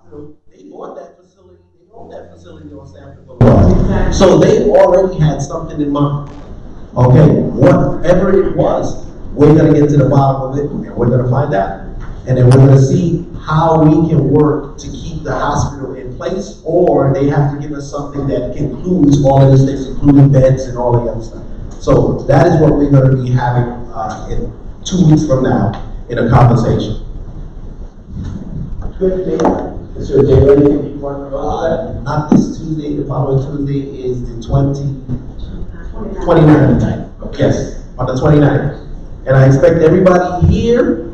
hospital, they bought that facility, they own that facility on Sanford Boulevard. So they already had something in mind. Okay, whatever it was, we're gonna get to the bottom of it and we're gonna find out. And then we're gonna see how we can work to keep the hospital in place, or they have to give us something that includes all of these things, including beds and all the other stuff. So that is what we're gonna be having in 2 weeks from now in a conversation. Good date. Is there a date or anything you want to know about? Not this Tuesday, the following Tuesday is the 29th. Yes, on the 29th. And I expect everybody here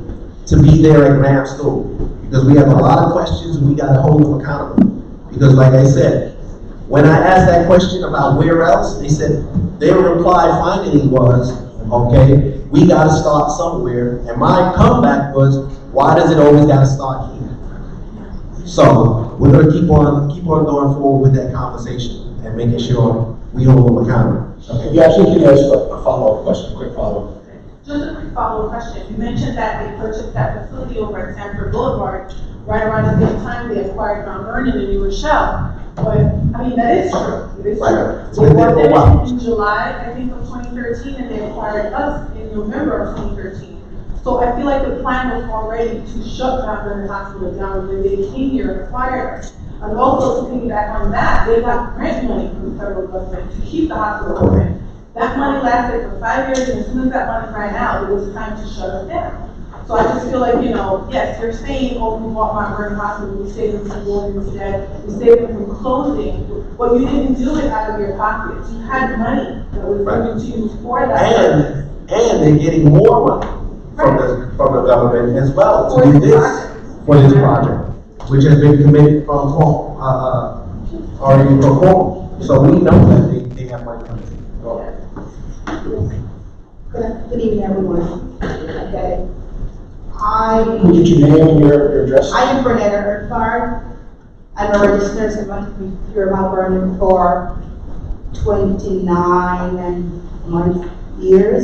to be there at Graham School, because we have a lot of questions and we got to hold them accountable. Because like I said, when I asked that question about where else, they said their reply finally was, okay, we got to start somewhere. And my comeback was, why does it always got to start here? So we're going to keep on going forward with that conversation and making sure we hold them accountable. Okay, you actually can ask a follow-up question, quick follow-up. Just a quick follow-up question. You mentioned that they purchased that facility over at Sanford Boulevard right around the same time they acquired Mount Vernon and New Rochelle. But, I mean, that is true. It is true. They bought them in July, I think, of 2013, and they acquired us in November of 2013. So I feel like the plan was already to shut Mount Vernon Hospital down when they came here and acquired us. And also to piggyback on that, they got grant money from the federal government to keep the hospital open. That money lasted for 5 years, and as soon as that money ran out, it was time to shut us down. So I just feel like, yes, you're saying, oh, we bought Mount Vernon Hospital, we saved them from going into debt, we saved them from closing, but you didn't do it out of your pockets. You had money that was given to you for that. And they're getting more money from the government as well to do this for this project, which has been committed from already performed. So we know that they have money coming. Good evening, everyone. Okay. Would you name and your address? I am Bernetta Earthfire. I'm a registered nurse in Mount Vernon for 29 and months years.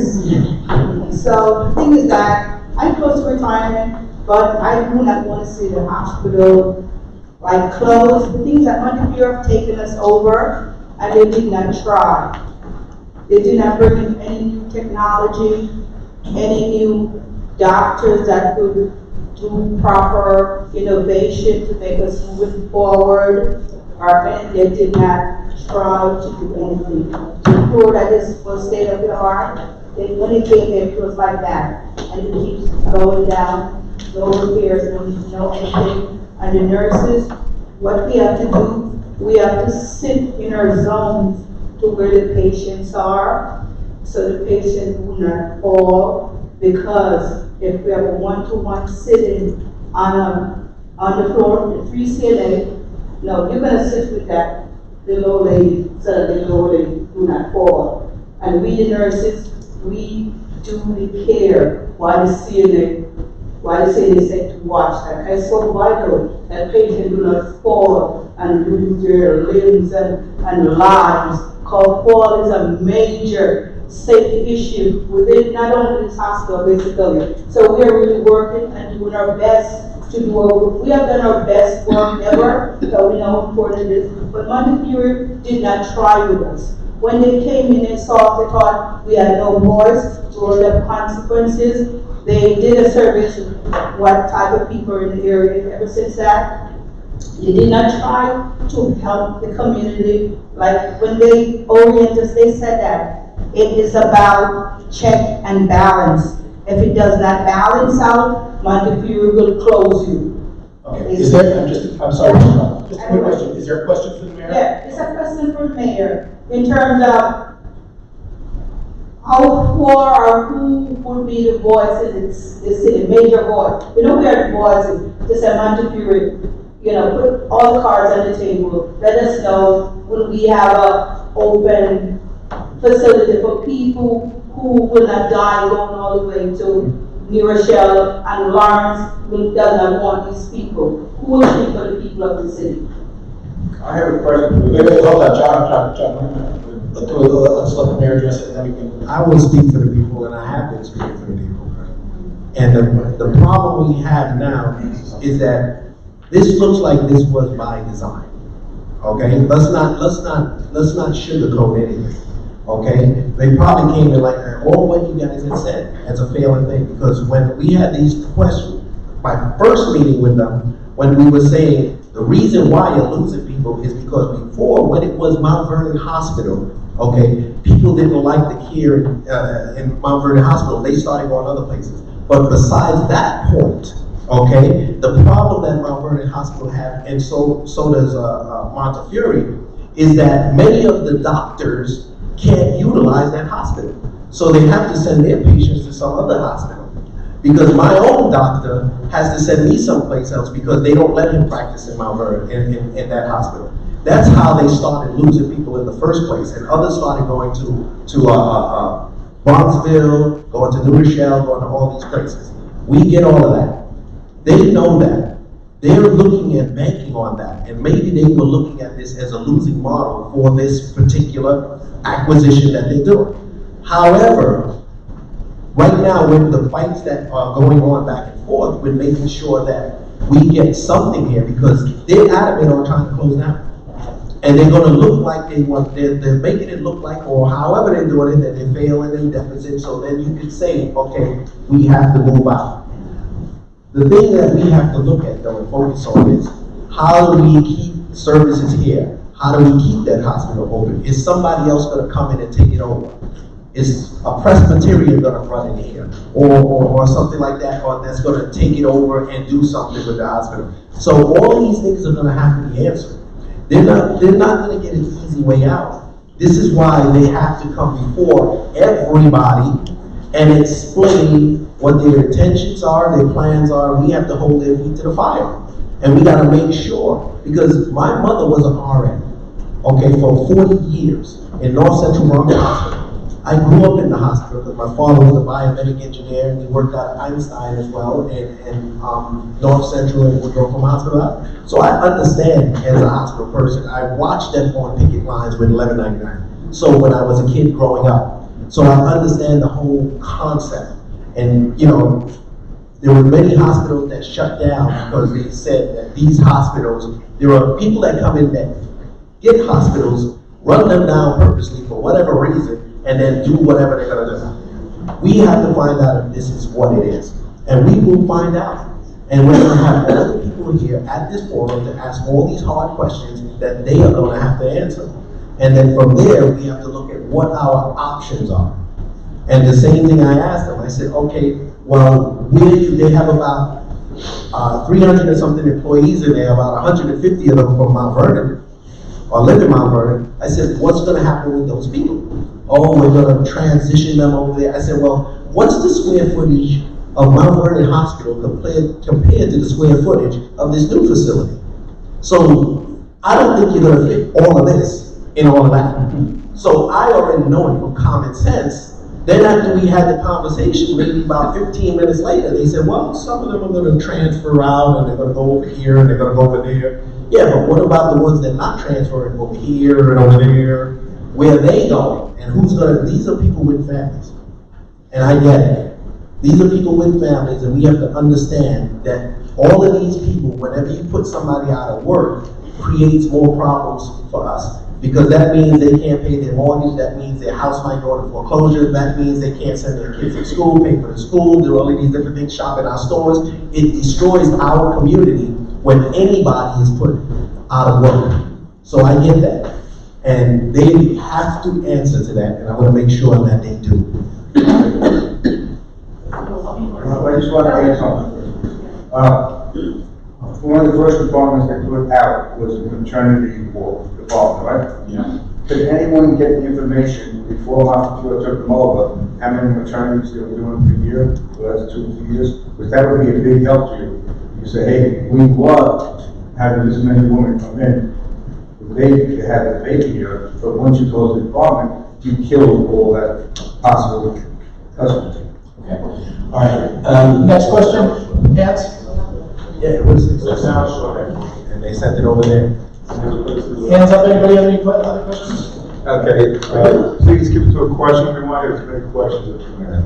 So the thing is that I'm close to retirement, but I do not want to see the hospital like closed. The things that Montefiore have taken us over, and they did not try. They did not bring in any new technology, any new doctors that could do proper innovation to make us move forward, or they did not try to do anything. The poor that is for state of the art, when it came there, it was like that. And it keeps going down, no repairs, no anything. And the nurses, what we have to do, we have to sit in our zones to where the patients are, so the patient will not fall, because if we have a one-to-one sitting on the floor with 3 ceiling, no, you're gonna sit with the low lady, so that the low lady do not fall. And we the nurses, we do the care while the ceiling said to watch that. It's so vital that patients do not fall and lose their limbs and lives. Because fall is a major safety issue within not only this hospital, basically. So we are really working and doing our best to do we have done our best work ever, so we know how important it is. But Montefiore did not try with us. When they came in and saw us, they thought we had no voice, or the consequences. They did a survey of what type of people are in the area. Ever since that, they did not try to help the community. Like when they orient us, they said that it is about check and balance. If it does not balance out, Montefiore will close you. Okay. Is there, I'm sorry, just a quick question. Is there a question for the mayor? Yeah, it's a question for the mayor. In terms of how far or who would be the voice in the city, major voice. We know we are the voices. Just a Montefiore, put all the cards on the table. Let us know when we have an open facility for people who will not die going all the way to New Rochelle and Lawrence, who does not want these people. Who will speak for the people of the city? I have a question. Hold on, John. Let's let the mayor address it, and then we can. I will speak for the people, and I have been speaking for the people. And the problem we have now is that This looks like this was by design. Okay, let's not sugarcoat anything. Okay, they probably came in like that, or what you guys had said as a failing thing, because when we had these questions, my first meeting with them, when we were saying the reason why you're losing people is because before, when it was Mount Vernon Hospital, okay, people didn't like the care in Mount Vernon Hospital. They started going other places. But besides that point, okay, the problem that Mount Vernon Hospital had, and so does Montefiore, is that many of the doctors can't utilize that hospital. So they have to send their patients to some other hospital. Because my own doctor has to send me someplace else because they don't let him practice in Mount Vernon, in that hospital. That's how they started losing people in the first place. And others started going to Bronxville, going to New Rochelle, going to all these places. We get all of that. They know that. They're looking at banking on that. And maybe they were looking at this as a losing model for this particular acquisition that they're doing. However, right now with the fights that are going on back and forth, we're making sure that we get something here because they're adamant on trying to close down. And they're gonna look like they're making it look like, or however they're doing it, that they're failing in deficit, so then you can say, okay, we have to move out. The thing that we have to look at though and focus on is, how do we keep services here? How do we keep that hospital open? Is somebody else gonna come in and take it over? Is a Presbyterian gonna run in here? Or something like that, or that's gonna take it over and do something with the hospital? So all these things are gonna have to be answered. They're not gonna get an easy way out. This is why they have to come before everybody and explain what their intentions are, their plans are. We have to hold their feet to the fire. And we gotta make sure, because my mother was an RN, okay, for 40 years in North Central Bronx Hospital. I grew up in the hospital because my father was a biomedic engineer and he worked out at Einstein as well in North Central and Woodrow Farm Hospital. So I understand as a hospital person. I watched them on picket lines with 1199. So when I was a kid growing up. So I understand the whole concept. And you know, there were many hospitals that shut down because they said that these hospitals, there are people that come in that get hospitals, run them down purposely for whatever reason, and then do whatever they're gonna do. We have to find out if this is what it is. And we will find out. And we're gonna have all the people here at this forum to ask all these hard questions that they are gonna have to answer. And then from there, we have to look at what our options are. And the same thing I asked them, I said, okay, well, they have about 300 and something employees in there, about 150 of them from Mount Vernon, or live in Mount Vernon. I said, what's gonna happen with those people? Oh, we're gonna transition them over there. I said, well, what's the square footage of Mount Vernon Hospital compared to the square footage of this new facility? So I don't think you're gonna fit all of this in all of that. So I already know it from common sense. Then after we had the conversation, maybe about 15 minutes later, they said, well, some of them are gonna transfer out and they're gonna go over here and they're gonna go over there. Yeah, but what about the ones that are not transferring over here and over there? Where are they going? And who's gonna, these are people with families. And I get it. These are people with families, and we have to understand that all of these people, whenever you put somebody out of work, creates more problems for us. Because that means they can't pay their mortgage, that means their house might go into foreclosure, that means they can't send their kids to school, pay for the school, do all of these different things, shop in our stores. It destroys our community when anybody is put out of work. So I get that. And they have to answer to that, and I want to make sure that they do. I just want to add something. One of the first departments that put out was the maternity department, right? Yeah. Did anyone get the information before Montefiore took them over, how many maternities they were doing per year, the last 2 or 3 years? Because that would be a big help to you. You say, hey, we love having this many women come in. They had the baby here, but once you close the department, you kill all that possible customers. Okay. All right. Next question, Hands? Yeah, it was and they sent it over there. Hands up, anybody have any other questions? Okay, please keep it to a question. We want to as many questions as we can.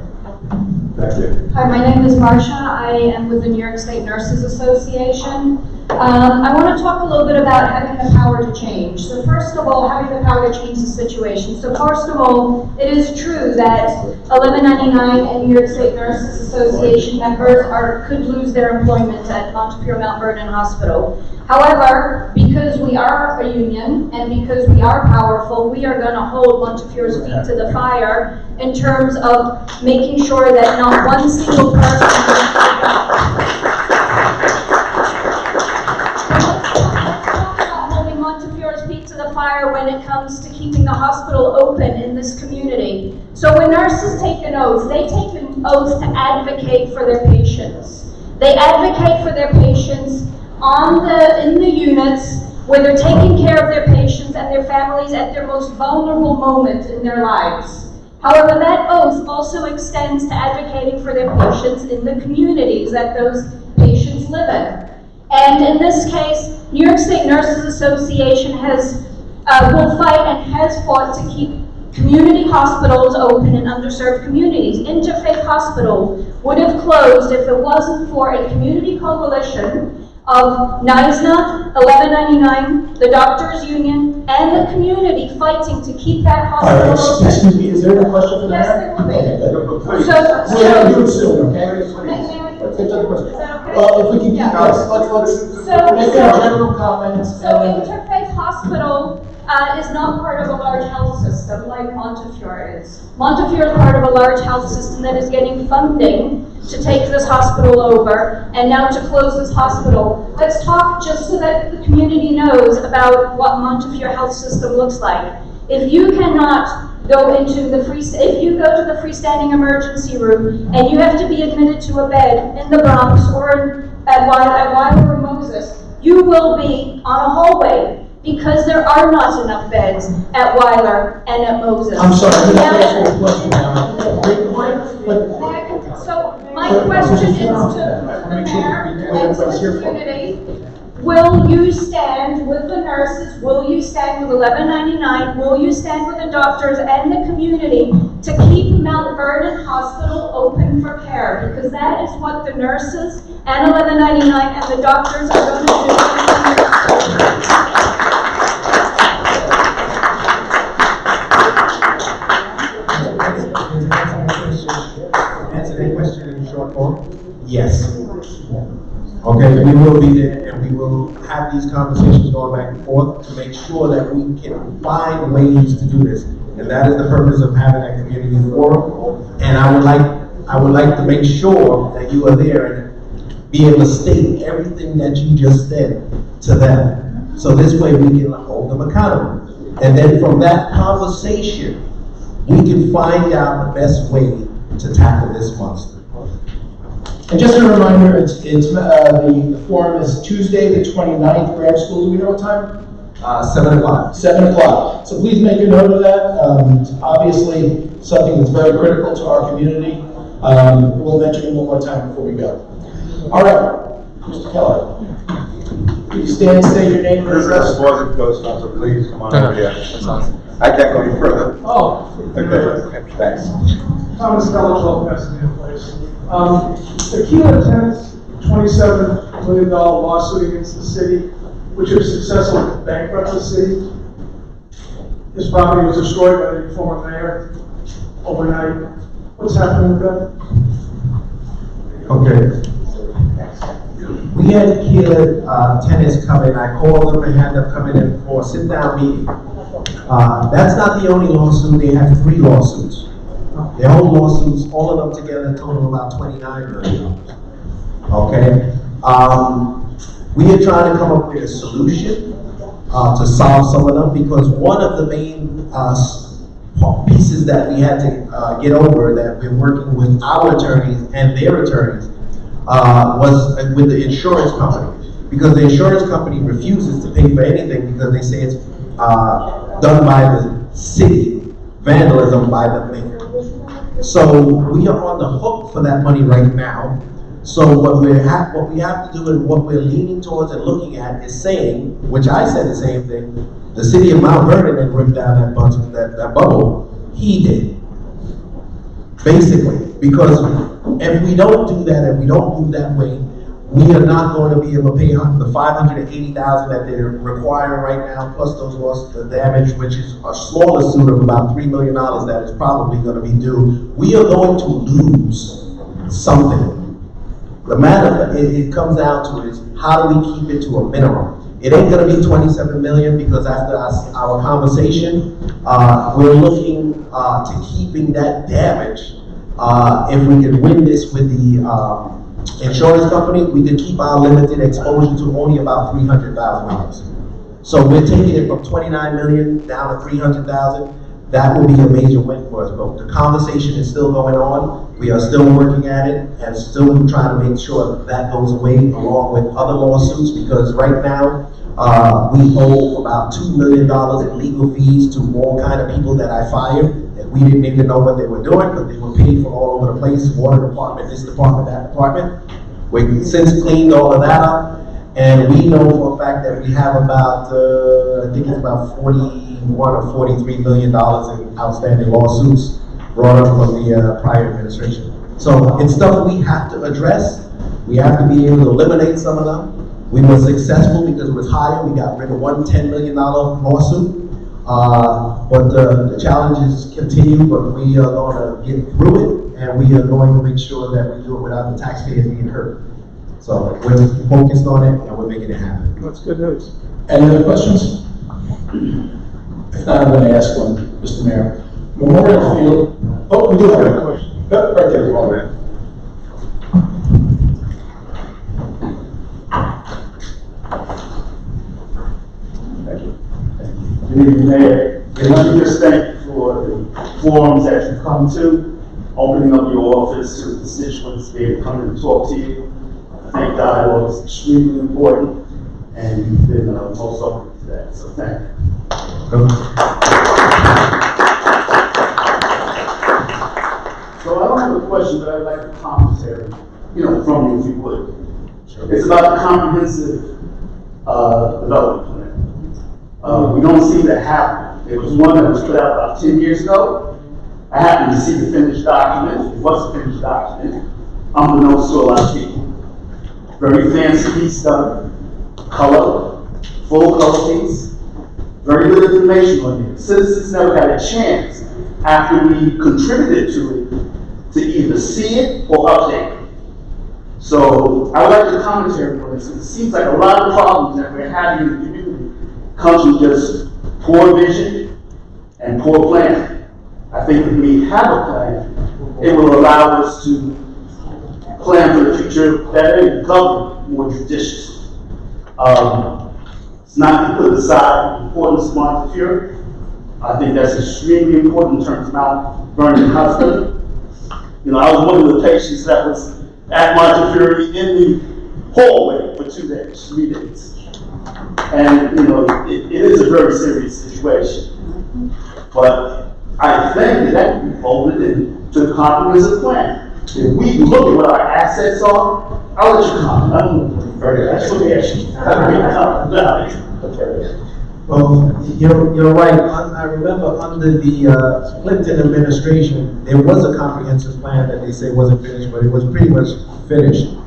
Thank you. Hi, my name is Marsha. I I am with the New York State Nurses Association. I want to talk a little bit about having the power to change. So first of all, having the power to change the situation. So first of all, it is true that 1199 and New York State Nurses Association members could lose their employment at Montefiore Mount Vernon Hospital. However, because we are a union and because we are powerful, we are going to hold Montefiore's feet to the fire in terms of making sure that not one single person Montefiore's feet to the fire when it comes to keeping the hospital open in this community. So when nurses take an oath, they take an oath to advocate for their patients. They advocate for their patients in the units where they're taking care of their patients and their families at their most vulnerable moment in their lives. However, that oath also extends to advocating for their patients in the communities that those patients live in. And in this case, New York State Nurses Association will fight and has fought to keep community hospitals open in underserved communities. Interfaith Hospital would have closed if it wasn't for a community coalition of NISNA, 1199, the Doctors Union, and the community fighting to keep that hospital open. Excuse me, is there a question for the mayor? Yes, there will be. Okay, So, we're going to do it soon, okay? May I- Let's take the question. Is that okay? Well, if we can keep, Yeah. let's make our general comments. So Interfaith Hospital is not part of a large health system like Montefiore is. Montefiore is part of a large health system that is getting funding to take this hospital over and now to close this hospital. Let's talk just so that the community knows about what Montefiore health system looks like. If you cannot go into the if you go to the freestanding emergency room and you have to be admitted to a bed in the Bronx or at Weiler or Moses, you will be on a hallway because there are not enough beds at Weiler and at Moses. I'm sorry, I'm Now- going to ask you a question now. Great point, but So my question is to the mayor and to the community, will you stand with the nurses, will you stand with 1199, will you stand with the doctors and the community to keep Mount Vernon Hospital open for care? Because that is what the nurses and 1199 and the doctors are going to do. Answer that question in short form? Yes. Okay, we will be there and we will have these conversations going back and forth to make sure that we can find ways to do this. And that is the purpose of having that community forum. And I would like to make sure that you are there and be able to state everything that you just said to them. So this way we can hold them accountable. And then from that conversation, we can find out the best way to tackle this monster. And just a reminder, the forum is Tuesday, the 29th, Graham School. Do we know what time? 7 o'clock. 7 o'clock. So please make a note of that. It's obviously something that's very critical to our community. We'll mention it one more time before we go. All right, Mr. Keller. Please stand, state your name. Chris wasn't close enough, so please come on over here. I can't go any further. Oh. Okay, thanks. Thomas Keller, 12 Pasadena Place. The Keeler tenants, $27 million lawsuit against the city, which if successful could bankrupt the city. His property was destroyed by the former mayor overnight. What's happening with that? Okay. We had Keeler tenants come in. I called them and had them come in for a sit-down meeting. That's not the only lawsuit. They have 3 lawsuits. Their whole lawsuits, all of them together, total about $29 million. Okay? We are trying to come up with a solution to solve some of them because one of the main pieces that we had to get over that we're working with our attorneys and their attorneys was with the insurance company. Because the insurance company refuses to pay for anything because they say it's done by the city, vandalism by the mayor. So we are on the hook for that money right now. So what we have to do and what we're leaning towards and looking at is saying, which I said the same thing, the city of Mount Vernon didn't rip down that bubble, he did. basically. Because if we don't do that, and we don't move that way, we are not going to be able to pay the $580,000 that they're requiring right now, plus those lost the damage, which is a smaller suit of about $3 million that is probably going to be due. We are going to lose something. The matter it comes down to is how do we keep it to a minimum? It ain't going to be 27 million because after our conversation, we're looking to keeping that damage. If we can win this with the insurance company, we can keep our limited exposure to only about $300,000. So we're taking it from 29 million down to 300,000. That will be a major win for us. But the conversation is still going on. We are still working at it and still trying to make sure that goes away along with other lawsuits, because right now we owe about $2 million in legal fees to all kind of people that I fired. We didn't even know what they were doing, but they were paid for all over the place, water department, this department, that department. We've since cleaned all of that up, and we know for a fact that we have about, I think it's about 41 or 43 million dollars in outstanding lawsuits brought up from the prior administration. So it's stuff we have to address. We have to be able to eliminate some of them. We were successful because it was higher. We got rid of one $10 million lawsuit. But the challenges continue, but we are going to get through it, and we are going to make sure that we do it without the taxpayers being hurt. So we're focused on it, and we're making it happen. That's good news. Any other questions? If not, I'm going to ask one, Mr. Mayor. Memorial Field. Oh, we do have a question. Right there, one minute. Good evening, Mayor. And let me just thank you for the forums that you've come to, opening up your office to the constituents, be able to come and talk to you. I think dialogue is extremely important, and you've been most open to that, so thank you. So I don't have a question, but I'd like a commentary, from you if you would. Sure. It's about the comprehensive development plan. We don't seem to have it. There was one that was put out about 10 years ago. I happened to see the finished document. It was a finished document, unbeknownst to a lot of people. Very fancy piece done, color, full color piece, very little information on it. Citizens never had a chance after we contributed to it to either see it or update it. So I would like the commentary on this. It seems like a lot of problems that we're having in the community comes from just poor vision and poor planning. I think if we have a plan, it will allow us to plan for the future better and govern more judiciously. It's not to put aside the importance of Montefiore. I think that's extremely important in terms of Mount Vernon Hospital. I was one of the patients that was at Montefiore in the hallway for 2 days, 3 days. And, it is a very serious situation. But I think that can be folded into the comprehensive plan. If we look at what our assets are, I'll let you comment. I don't know. That's what we actually Well, you're right. I remember under the Clinton administration, there was a comprehensive plan that they say wasn't finished, but it was pretty much finished.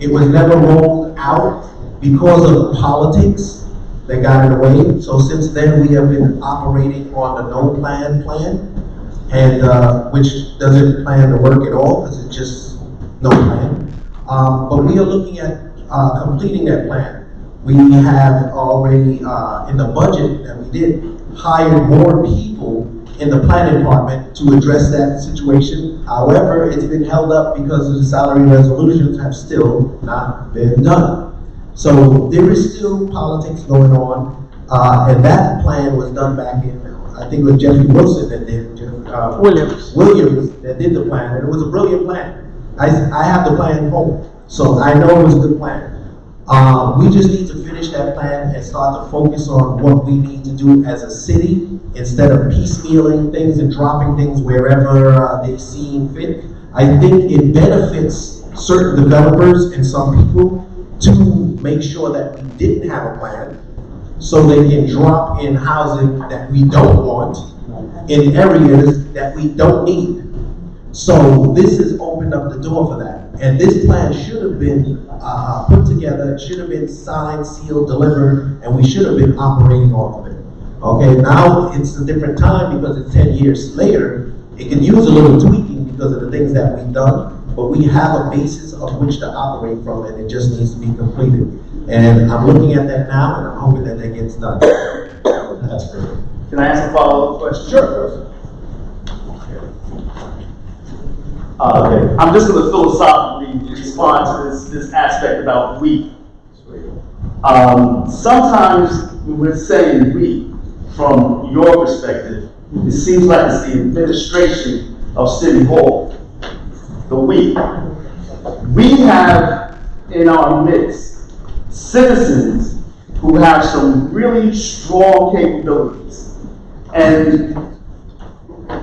It was never rolled out because of politics that got in the way. So since then, we have been operating on the no plan, and which doesn't plan to work at all because it's just no plan. But we are looking at completing that plan. We have already, in the budget that we did, hired more people in the planning department to address that situation. However, it's been held up because the salary resolutions have still not been done. So there is still politics going on, and that plan was done back in, I think it was Jeffrey Wilson that did, Williams that did the plan, and it was a brilliant plan. I have the plan home, so I know it was a good plan. We just need to finish that plan and start to focus on what we need to do as a city instead of piecemealing things and dropping things wherever they seem fit. I think it benefits certain developers and some people to make sure that we didn't have a plan so they can drop in housing that we don't want in areas that we don't need. So this has opened up the door for that. And this plan should have been put together, it should have been signed, sealed, delivered, and we should have been operating off of it. Okay, now it's a different time because it's 10 years later. It can use a little tweaking because of the things that we've done, but we have a basis of which to operate from, and it just needs to be completed. And I'm looking at that now, and I'm hoping that gets done. That's great. Can I ask a follow-up question? Sure. I'm just going to philosophically respond to this aspect about we. Sometimes when we're saying we, from your perspective, it seems like it's the administration of City Hall. The we. We have in our midst citizens who have some really strong capabilities. And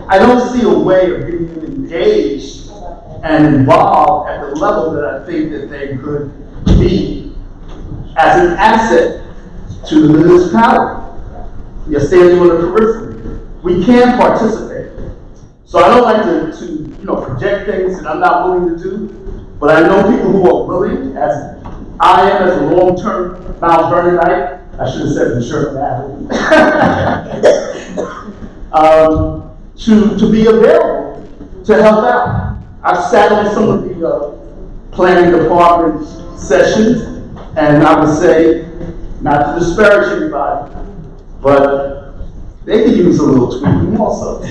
I don't see a way of getting them engaged and involved at the level that I think that they could be as an asset to the municipality. You're standing on the periphery. We can participate. So I don't like to project things that I'm not willing to do, but I know people who are willing, as I am as a long-term Mount Vernonite. I should have said the shirt to be available to help out. I've sat in some of the planning department sessions, and I would say, not to disparage anybody, but they could use a little tweaking also.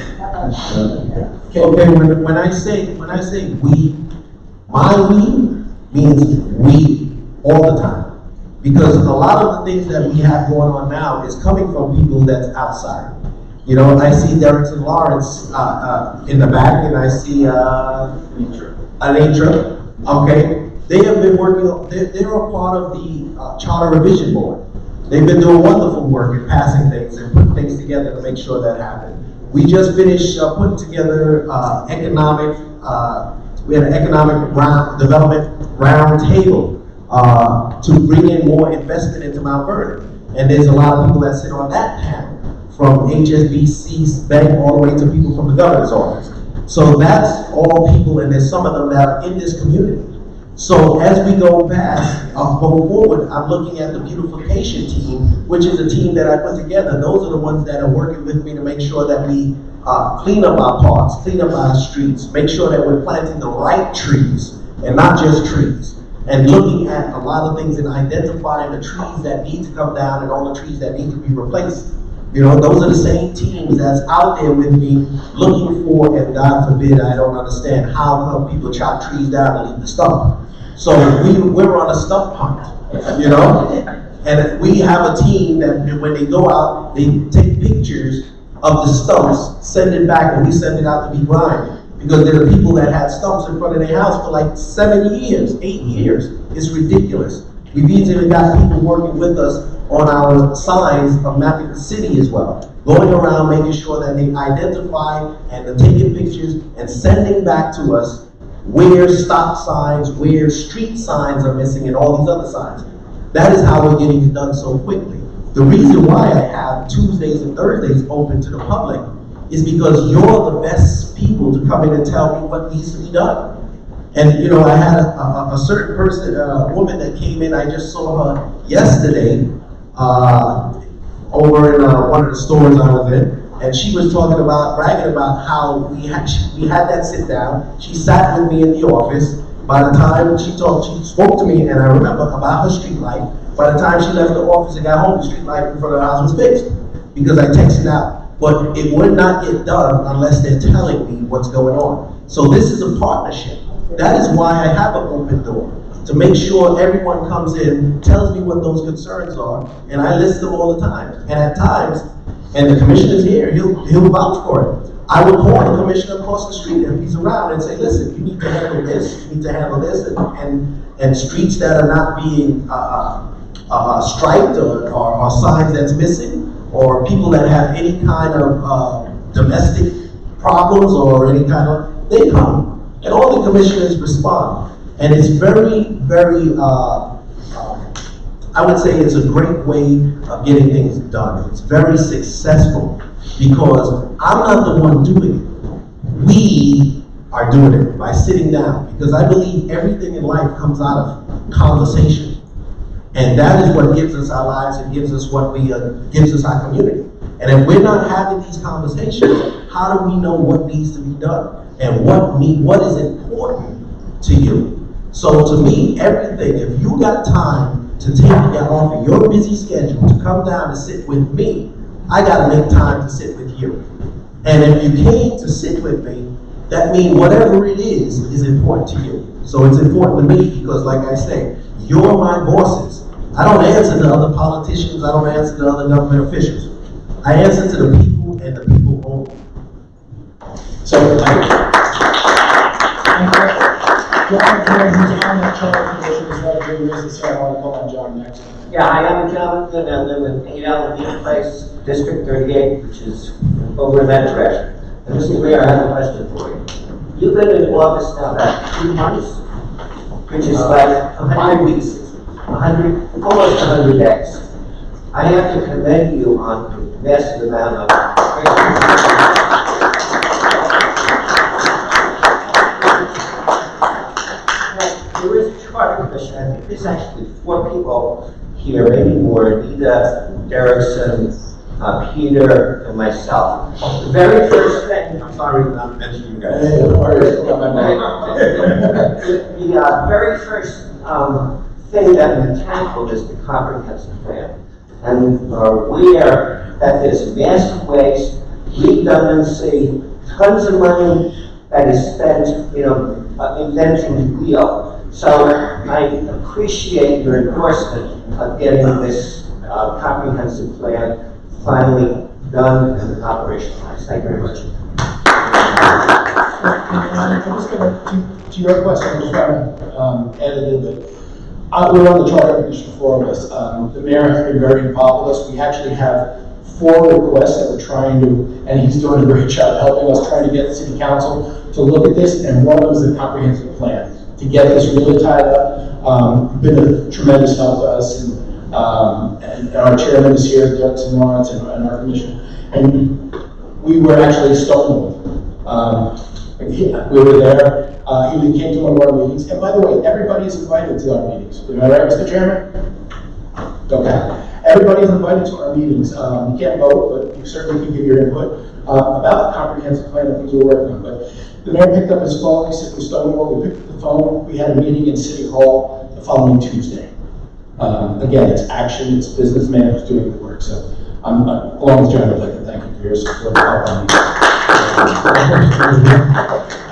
Okay, when I say we, my we means we all the time. Because a lot of the things that we have going on now is coming from people that's outside. You know, I see Derrick and Lawrence in the back, and I see Anitra. Okay, they have been working. They're a part of the Charter Revision Board. They've been doing wonderful work in passing things and putting things together to make sure that happens. We just finished putting together economic. We had an economic development round table to bring in more investment into Mount Vernon. And there's a lot of people that sit on that panel, from HSBC's bank all the way to people from the governor's office. So that's all people, and there's some of them that are in this community. So as we go forward, I'm looking at the beautification team, which is a team that I put together. Those are the ones that are working with me to make sure that we clean up our parks, clean up our streets, make sure that we're planting the right trees and not just trees. And looking at a lot of things and identifying the trees that need to come down and all the trees that need to be replaced. You know, those are the same teams that's out there with me looking for, and God forbid, I don't understand how come people chop trees down and leave the stump. So we're on a stump hunt, you know? And we have a team that when they go out, they take pictures of the stumps, send it back, and we send it out to be grinded. Because there are people that had stumps in front of their house for like 7 years, 8 years. It's ridiculous. We've even got people working with us on our signs of mapping the city as well. Going around making sure that they identify and taking pictures and sending back to us where stop signs, where street signs are missing, and all these other signs. That is how we're getting it done so quickly. The reason why I have Tuesdays and Thursdays open to the public is because you're the best people to come in and tell me what needs to be done. And you know, I had a certain person, a woman that came in, I just saw her yesterday over in one of the stores I was in, and she was bragging about how we had that sit down. She sat with me in the office. By the time she spoke to me, and I remember about her street light. By the time she left the office and got home, the street light in front of the house was fixed because I texted out. But it would not get done unless they're telling me what's going on. So this is a partnership. That is why I have an open door, to make sure everyone comes in, tells me what those concerns are, and I list them all the time. And at times, and the commissioner's here, he'll vouch for it. I will call the commissioner across the street if he's around and say, listen, you need to handle this, you need to handle this, and streets that are not being striped or signs that's missing, or people that have any kind of domestic problems or any kind of, they come. And all the commissioners respond. And it's very, very, I would say it's a great way of getting things done. It's very successful because I'm not the one doing it. We are doing it by sitting down, because I believe everything in life comes out of conversation. And that is what gives us our lives and gives us what gives us our community. And if we're not having these conversations, how do we know what needs to be done and what is important to you? So to me, everything, if you got time to take off of your busy schedule to come down and sit with me, I gotta make time to sit with you. And if you came to sit with me, that means whatever it is important to you. So it's important to me because, like I say, you're my bosses. I don't answer to other politicians. I don't answer to other government officials. I answer to the people and the people only. So, who's on the charter commission is ready to raise his hand. I want to call on John next. Yeah, I am Jonathan. I live in 8 Alameda Place, District 38, which is over in that direction. And Mr. Mayor, I have a question for you. You've been in office now about 2 months, which is like 100 weeks, almost 100 days. I have to commend you on the massive amount of there is a charter commission. I think there's actually 4 people here, maybe more. Nita, Derrickson, Peter, and myself. The very first thing, I'm sorry for not mentioning you guys. the very first thing that we tackled is the comprehensive plan. And aware that there's massive waste, redundancy, tons of money that is spent, inventing the wheel. So I appreciate your endorsement of getting this comprehensive plan finally done and operationalized. Thank you very much. I'm just going to your question, I'm just going to add a little bit. We're on the charter commission, 4 of us. The mayor has been very involved with us. We actually have 4 requests that we're trying to, and he's doing a great job helping us, trying to get the city council to look at this, and one of them is the comprehensive plan. To get this really tied up, been a tremendous help to us, and our chairman is here, Derrickson Lawrence, and our commission, and we were actually stonewalled. We were there. He came to one of our meetings, and by the way, everybody is invited to our meetings. Am I right, Mr. Chairman? Okay. Everybody is invited to our meetings. You can't vote, but you certainly can give your input about the comprehensive plan that things we're working on. But the mayor picked up his phone. He said, "We stonewall." We picked up the phone. We had a meeting in City Hall the following Tuesday. Again, it's action. It's business managers doing the work. So, along with John, I'd like to thank you for your support.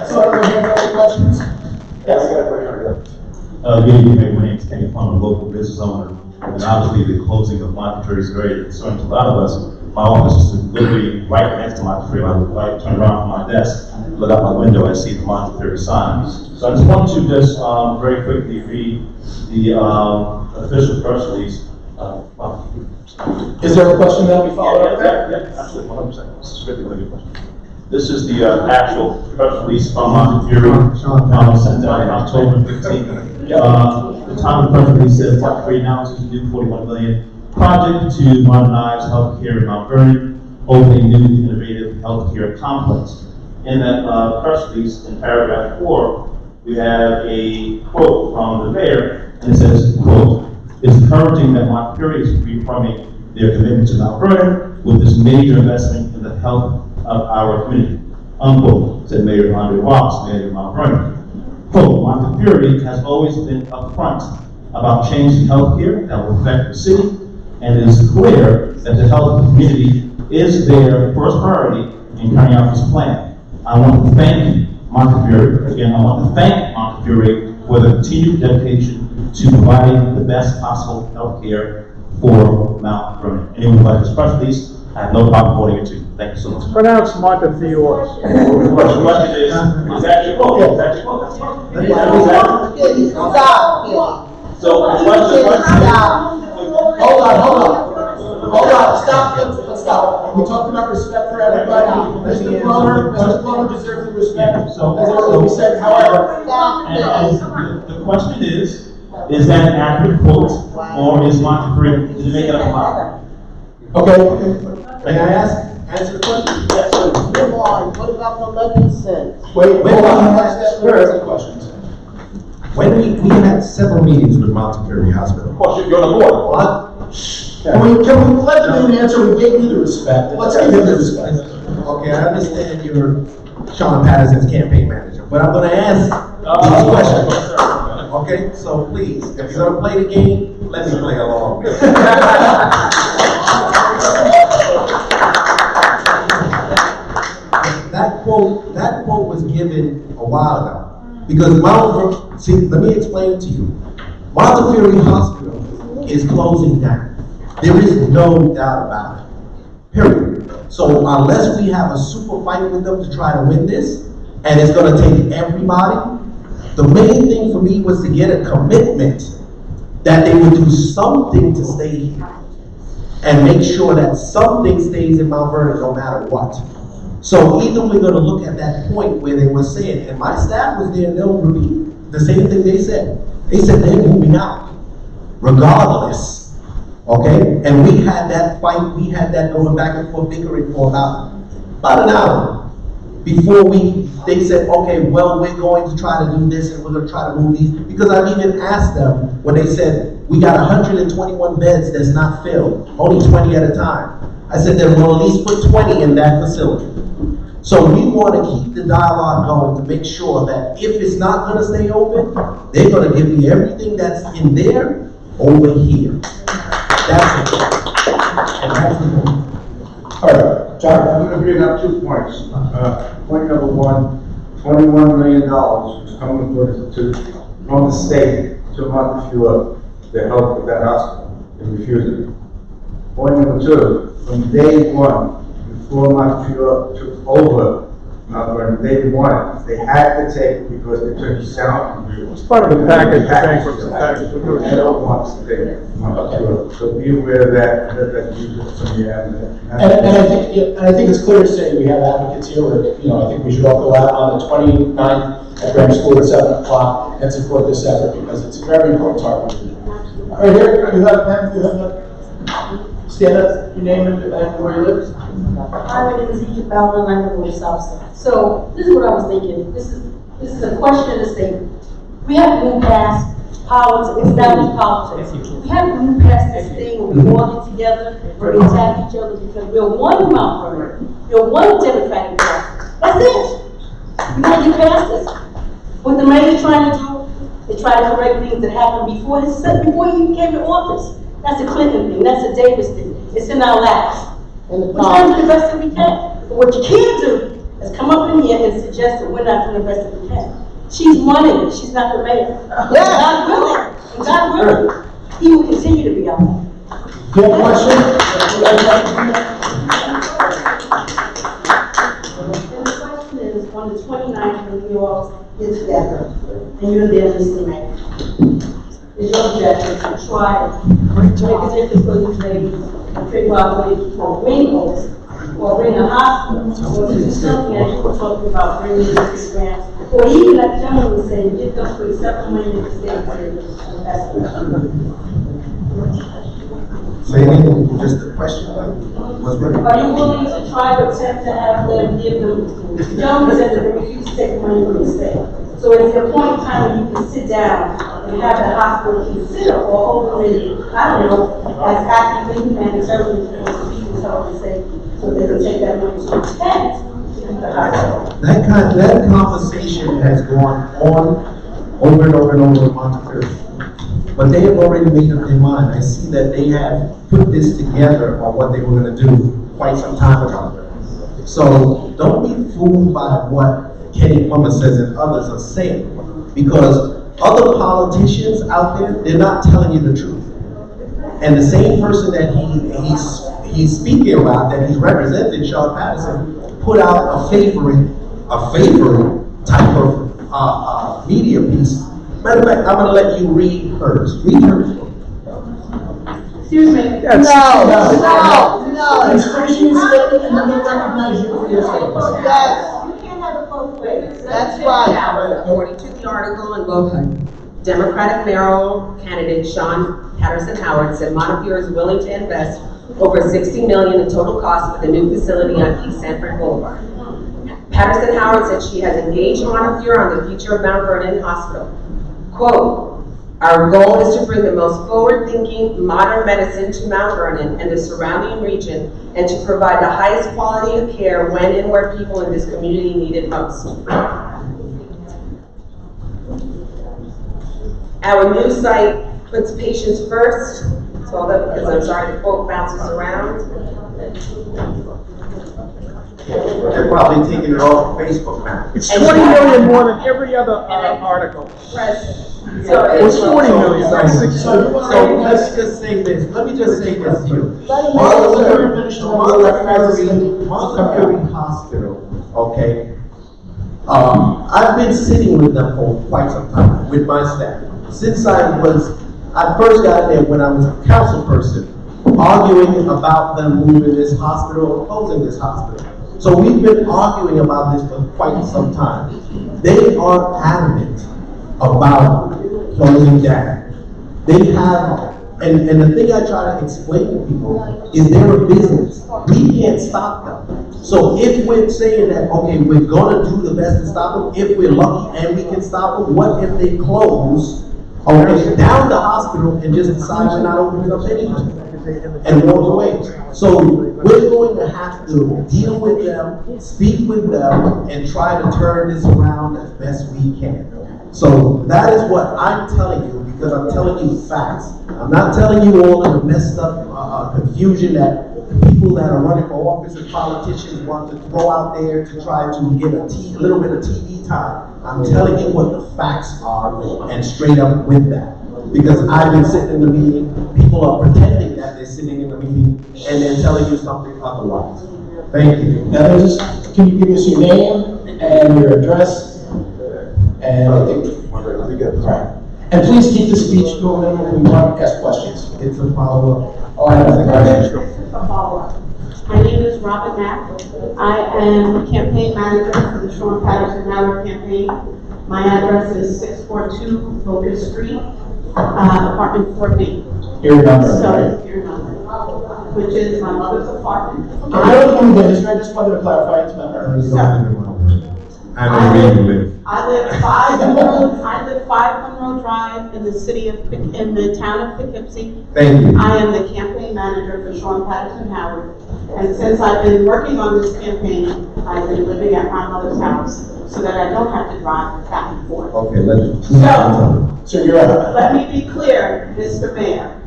So, are there any other questions? Yes, I got a question. Good evening, my name is Kenny Plum, a local business owner, and obviously the closing of Montefiore is very concerning to a lot of us. My office is literally right next to Montefiore. I turn around from my desk, look out my window, I see the Montefiore sign. So I just wanted to just very quickly read the official press release. Is there a question that we follow up? Yeah, absolutely, 100%. This is really a good question. This is the actual press release from Montefiore, sent out on October 15th. The time of the press release says Montefiore announces a new $41 million project to modernize healthcare in Mount Vernon, open a new innovative healthcare complex. In that press release, in paragraph 4, we have a quote from the mayor, and it says, quote, "It's encouraging that Montefiore is reaffirming their commitment to Mount Vernon with this major investment in the health of our community," unquote, said Mayor André Wallace, Mayor of Mount Vernon. Quote, "Montefiore has always been upfront about changing healthcare that will affect the city, and it is clear that the health of the community is their first priority in carrying out this plan. I want to thank Montefiore, again, I want to thank Montefiore for the continued dedication to providing the best possible healthcare for Mount Vernon." Anyone who would like this press release, I have no problem voting it too. Thank you so much. Pronounce Montefiore. The question is that your vote? Is that your vote? So the question Hold on, stop. We talked about respect for everybody. Mr. Plummer deserves the respect. So, as we said, however. and the question is that an accurate quote, or is Montefiore, did you make it up loud? Okay. May I ask? answer the question? Yes, sir. What about the levy cents? Wait, hold on, that's the questions. When we had several meetings with Montefiore Hospital. Of course, you're on the board. What? Can we let the man answer? We gave you the respect. Let's give him the respect. Okay, I understand you're Sean Patterson's campaign manager, but I'm gonna ask these questions. Okay, so please, if you're gonna play the game, let me play along. That quote was given a while ago. Because let me explain it to you. Montefiore Hospital is closing down. There is no doubt about it. Period. So unless we have a super fight with them to try to win this, and it's gonna take everybody, the main thing for me was to get a commitment that they would do something to stay here and make sure that something stays in Mount Vernon no matter what. So either we're gonna look at that point where they were saying, and my staff was there, and they'll repeat the same thing they said. They said they're moving out, regardless, okay? And we had that fight, we had that going back and forth bickering for about an hour before they said, okay, well, we're going to try to do this and we're gonna try to move these. Because I've even asked them when they said, we got 121 beds that's not filled, only 20 at a time. I said, then we'll at least put 20 in that facility. So we want to keep the dialogue going to make sure that if it's not going to stay open, they're going to give me everything that's in there over here. That's it. And that's the point. All right, John. I'm gonna bring up 2 points. Point number one, $21 million is coming from the state to Montefiore to help with that hospital. They refused it. Point number two, from day one, before Montefiore took over Mount Vernon, they wanted it. They had to take it because they took sound. It's part of the package, They don't want to take it, Montefiore. So be aware of that you just some of you have And I think it's clear to say we have advocates here where, I think we should all go out on the 29th at Graham School at 7 o'clock and support this effort because it's very important to our community. All right, here, you have a pen, you have a, stand up, your name and where you live. Hi, my name is Eva Bell, and I live on the south side. So, this is what I was thinking. This is a question and a statement. We have to move past politics, established politics. We have to move past this thing where we're walking together, where we attack each other because we're one Mount Vernon. We're one Democratic Party. That's it. We gotta get past this. What the mayor's trying to do, they try to correct things that happened before he even came to office. That's a Clinton thing. That's a Davis thing. It's in our laps. We're trying to do the best that we can. But what you can't do is come up in here and suggest that we're not doing the best that we can. She's running. She's not the mayor. God willing. And God willing, he will continue to be our mayor. Good question. And the question is, on the 29th, when you all get together, and you're there listening, is your objective to try to make a difference for these ladies and figure out ways to bring this, or bring a hospital, or to do something as you were talking about bringing this to grants, or even like the gentleman was saying, get them to accept the money that the state Lady, just a question. Are you willing to try to attempt to have them give them, the gentleman said that they refuse to take the money from the state. So is there a point in time when you can sit down and have the hospital consider or hopefully, I don't know, as actively humanitarian for people's health and safety, so they can take that money to protect the hospital? That conversation has gone on over and over and over in Montefiore. But they have already made up their mind. I see that they have put this together on what they were going to do quite some time ago. So don't be fooled by what Kenny Plummer says and others are saying, because other politicians out there, they're not telling you the truth. And the same person that he's speaking about, that he's representing, Sean Patterson, put out a favoring type of media piece. Matter of fact, I'm going to let you read hers. Read hers. Excuse me. No. Expression statement and then they recognize you for your statement. Yes, Both ways. that's right. According to the article in Lohan, Democratic mayoral candidate Sean Patterson Howard said Montefiore is willing to invest over $60 million in total cost for the new facility on East Sanford Boulevard. Patterson Howard said she has engaged Montefiore on the future of Mount Vernon Hospital. Quote, "Our goal is to bring the most forward-thinking modern medicine to Mount Vernon and the surrounding region and to provide the highest quality of care when and where people in this community need it most. Our new site puts patients first." So because I'm sorry, the quote bounces around. They're probably taking it off Facebook now. It's 20 million more than every other article. So It's 40 million, not 60. So let me just say this to you. Montefiore Hospital, okay? I've been sitting with them for quite some time, with my staff. Since I first got there when I was a council person, arguing about them moving this hospital or closing this hospital. So we've been arguing about this for quite some time. They are adamant about closing down. They have, and the thing I try to explain to people is they're a business. We can't stop them. So if we're saying that, okay, we're gonna do the best to stop them, if we're lucky and we can stop them, what if they close, okay, down the hospital and just decide we're not opening up anything and walk away? So we're going to have to deal with them, speak with them, and try to turn this around as best we can. So that is what I'm telling you, because I'm telling you facts. I'm not telling you all of the messed up confusion that the people that are running for office and politicians want to throw out there to try to get a little bit of TV time. I'm telling you what the facts are and straight up with that. Because I've been sitting in the meeting, people are pretending that they're sitting in the meeting and they're telling you something otherwise. Thank you. Now, can you give us your name and your address? And I think, right. And please keep the speech to a minimum. We want to ask questions. It's a follow-up. Oh, I have a question. It's a follow-up. My name is Robin Mack. I am campaign manager for the Sean Patterson Howard campaign. My address is 642 Locust Street, apartment 4B. Your number, So, right? your number, which is my mother's apartment. I just wanted to clarify it's not her. I live 5 Monroe Drive in the in the town of Poughkeepsie. Thank you. I am the campaign manager for Sean Patterson Howard. And since I've been working on this campaign, I've been living at my mother's house so that I don't have to drive back and forth. Okay, So you're right. Let me be clear, Mr. Mayor,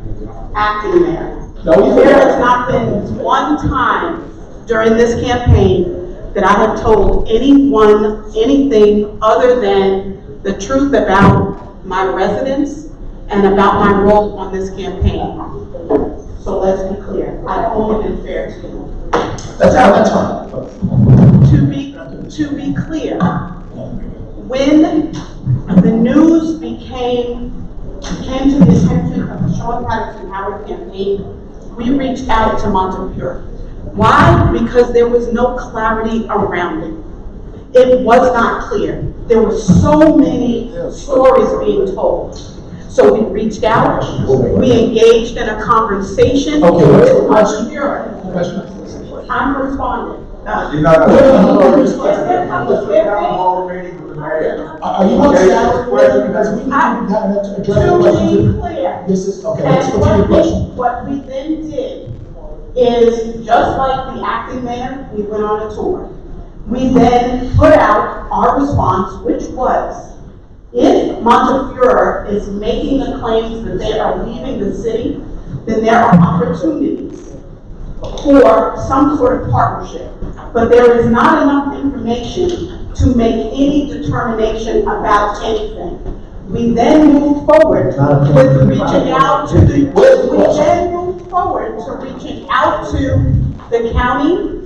acting mayor. No, There has not been one time during this campaign that I have told anyone anything other than the truth about my residence and about my role on this campaign. So let's be clear, I've only been fair to you. That's fine. To be clear, when the news came to the attention of the Sean Patterson Howard campaign, we reached out to Montefiore. Why? Because there was no clarity around it. It was not clear. There were so many stories being told. So we reached out, we engaged in a conversation with Montefiore. I'm responding. Are you on salary? Because we haven't addressed the question. This is, okay, let's go to your question. What we then did is, just like the acting mayor, we went on a tour. We then put out our response, which was, if Montefiore is making the claims that they are leaving the city, then there are opportunities for some sort of partnership. But there is not enough information to make any determination about anything. We then moved forward with reaching out to the, the county,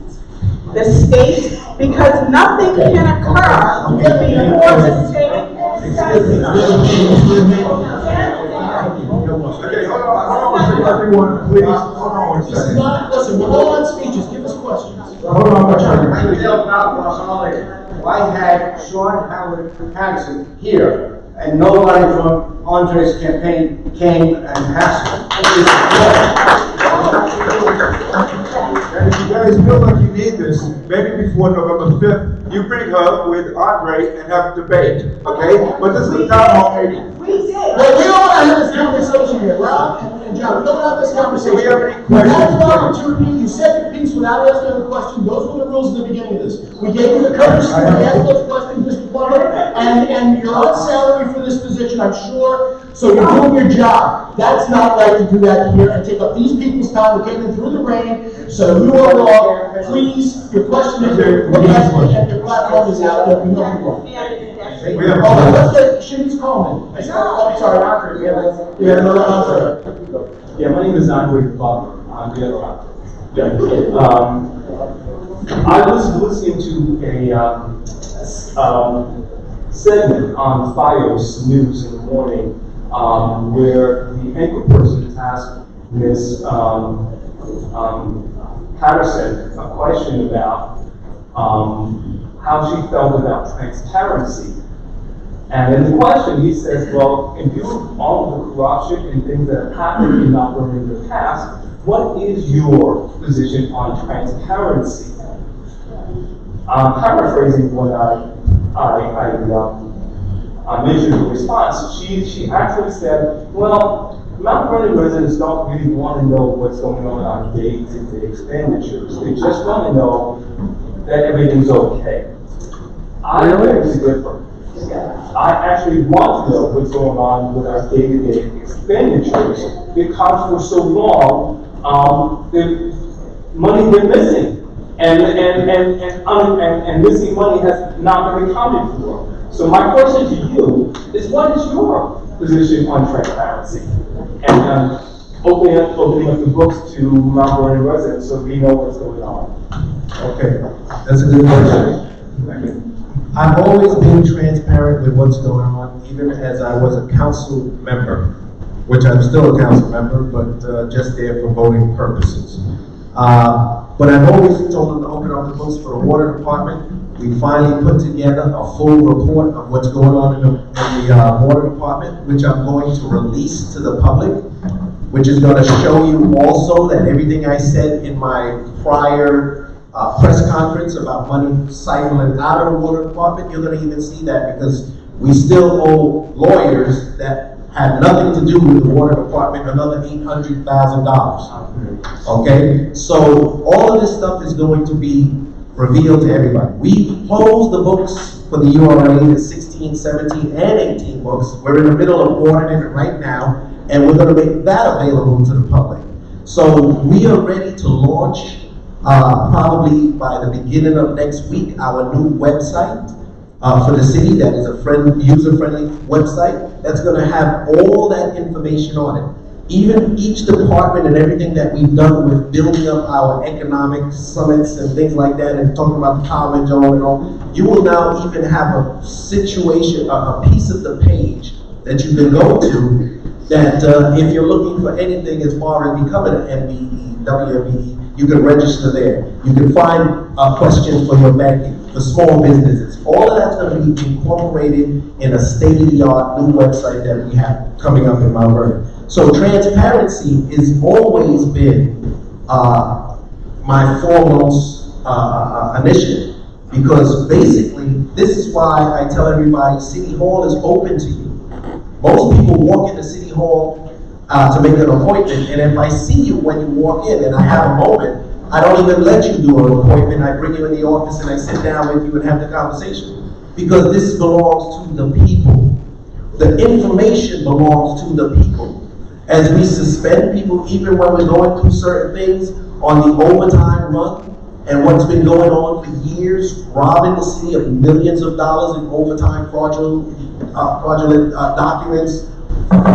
the state, because nothing can occur before the state Everyone, please, hold on. Listen, we're all on speeches, give us questions. Hold on, Why had Sean Howard Patterson here and nobody from Andre's campaign came and asked him? ladies feel like you need this, maybe before November 5th, you bring her with Andre and have a debate, okay? But this is a town hall meeting. We did. Well, we don't want to have this conversation here, Rob and John, we don't have this conversation. Do we have any You had questions? your opportunity, you said your piece without asking a question, those were the rules at the beginning of this. We gave you the courtesy to ask those questions, Mr. Plummer, and you're on salary for this position, I'm sure, so you're doing your job. That's not right to do that here and take up these people's time, who came in through the rain, so you are law, please, your question is, look at your platform is out there, we know you are. We have Oh, let's get Shanice Coleman. I'm sorry, Andre, we have another Andre. Yeah, my name is André Wallace. I'm the other Andre. I was listening to a segment on FiOS News in the morning where the anchor person asked Ms. Patterson a question about how she felt about transparency. And in the question, he says, well, in view of all of the corruption and things that have happened in Mount Vernon in the past, what is your position on transparency? Paraphrasing what I mentioned in response, she actually said, well, Mount Vernon residents don't really want to know what's going on day-to-day expenditures. They just want to know that everything's okay. I think it's different. I actually want to know what's going on with our day-to-day expenditures because for so long, the money's been missing, and missing money has not been accounted for. So my question to you is, what is your position on transparency and opening up the books to Mount Vernon residents so we know what's going on? Okay, that's a good question. I've always been transparent with what's going on, even as I was a council member, which I'm still a council member, but just there for voting purposes. But I've always told them to open up the books for the water department. We finally put together a full report of what's going on in the water department, which I'm going to release to the public, which is going to show you also that everything I said in my prior press conference about money cycling out of the water department, you're going to even see that because we still owe lawyers that had nothing to do with the water department another $800,000. Okay, so all of this stuff is going to be revealed to everybody. We closed the books for the URA, the 16, 17, and 18 books. We're in the middle of ordering it right now, and we're going to make that available to the public. So we are ready to launch probably by the beginning of next week our new website for the city that is a user-friendly website that's going to have all that information on it. Even each department and everything that we've done with building up our economic summits and things like that and talking about the power zone and all, you will now even have a situation, a piece of the page that you can go to that if you're looking for anything as far as becoming an MBE, WMBE, you can register there. You can find questions for your banking, for small businesses. All of that's going to be incorporated in a state-of-the-art new website that we have coming up in Mount Vernon. So transparency has always been my foremost initiative, because basically this is why I tell everybody City Hall is open to you. Most people walk into City Hall to make an appointment, and if I see you when you walk in and I have a moment, I don't even let you do an appointment. I bring you in the office and I sit down with you and have the conversation, because this belongs to the people. The information belongs to the people. As we suspend people, even when we're going through certain things on the overtime run, and what's been going on for years, robbing the city of millions of dollars in overtime fraudulent documents,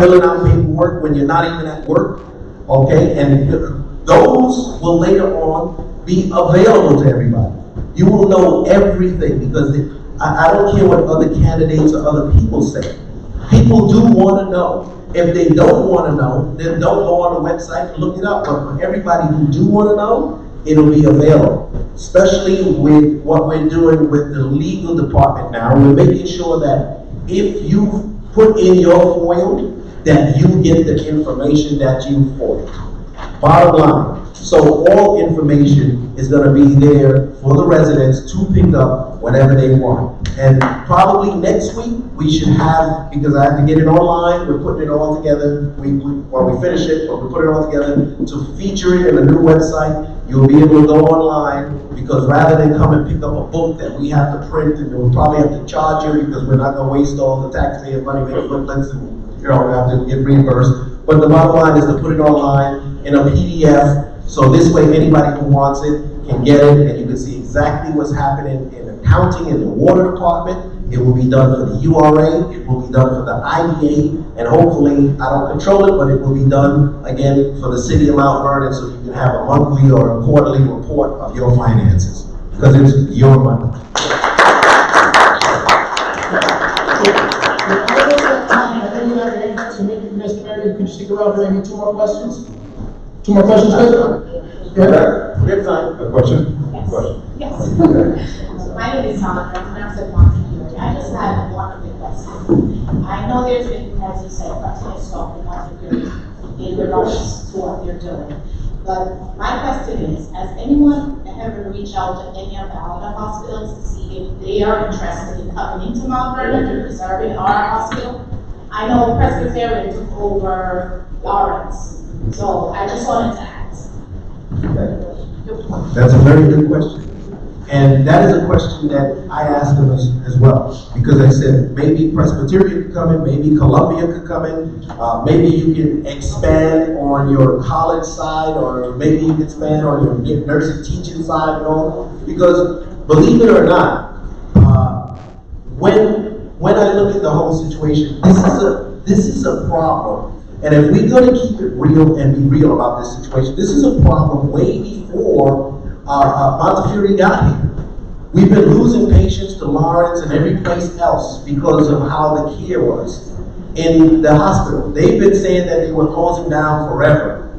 filling out paperwork when you're not even at work, okay? And those will later on be available to everybody. You will know everything, because I don't care what other candidates or other people say. People do want to know. If they don't want to know, then don't go on the website and look it up. But for everybody who do want to know, it'll be available. Especially with what we're doing with the legal department now. We're making sure that if you put in your FOIL, that you get the information that you FOIL. Bottom line. So all information is gonna be there for the residents to pick up whenever they want. And probably next week, we should have, because I have to get it online, we're putting it all together. Well, we finish it, but we put it all together to feature it in a new website. You'll be able to go online, because rather than come and pick up a book that we have to print, and we'll probably have to charge you, because we're not gonna waste all the taxpayers' money making booklets and, have to get reimbursed. But the bottom line is to put it online in a PDF, so this way anybody who wants it can get it, and you can see exactly what's happening in accounting in the water department. It will be done for the URA, it will be done for the IDA, and hopefully, I don't control it, but it will be done again for the city of Mount Vernon, so you can have a monthly or a quarterly report of your finances, because it's your money. Mr. Mayor, could you stick around for maybe 2 more questions? 2 more questions, guys? Yeah, we have time. A question? Yes. Question. Yes. My name is Sandra, I'm from Montefiore. I just had one quick question. I know there's been, as you said, continuous talk in Montefiore in regards to what they're doing. But my question is, has anyone ever reached out to any of the other hospitals to see if they are interested in coming into Mount Vernon and preserving our hospital? I know Presbyterian took over Lawrence, so I just wanted to ask. That's a very good question. And that is a question that I asked them as well. Because I said, maybe Presbyterian could come in, maybe Columbia could come in, maybe you can expand on your college side, or maybe you can expand on your nursing teaching side and all. Because believe it or not, when I look at the whole situation, this is a problem. And if we're going to keep it real and be real about this situation, this is a problem way before Montefiore got here. We've been losing patients to Lawrence and every place else because of how the care was in the hospital. They've been saying that they were closing down forever.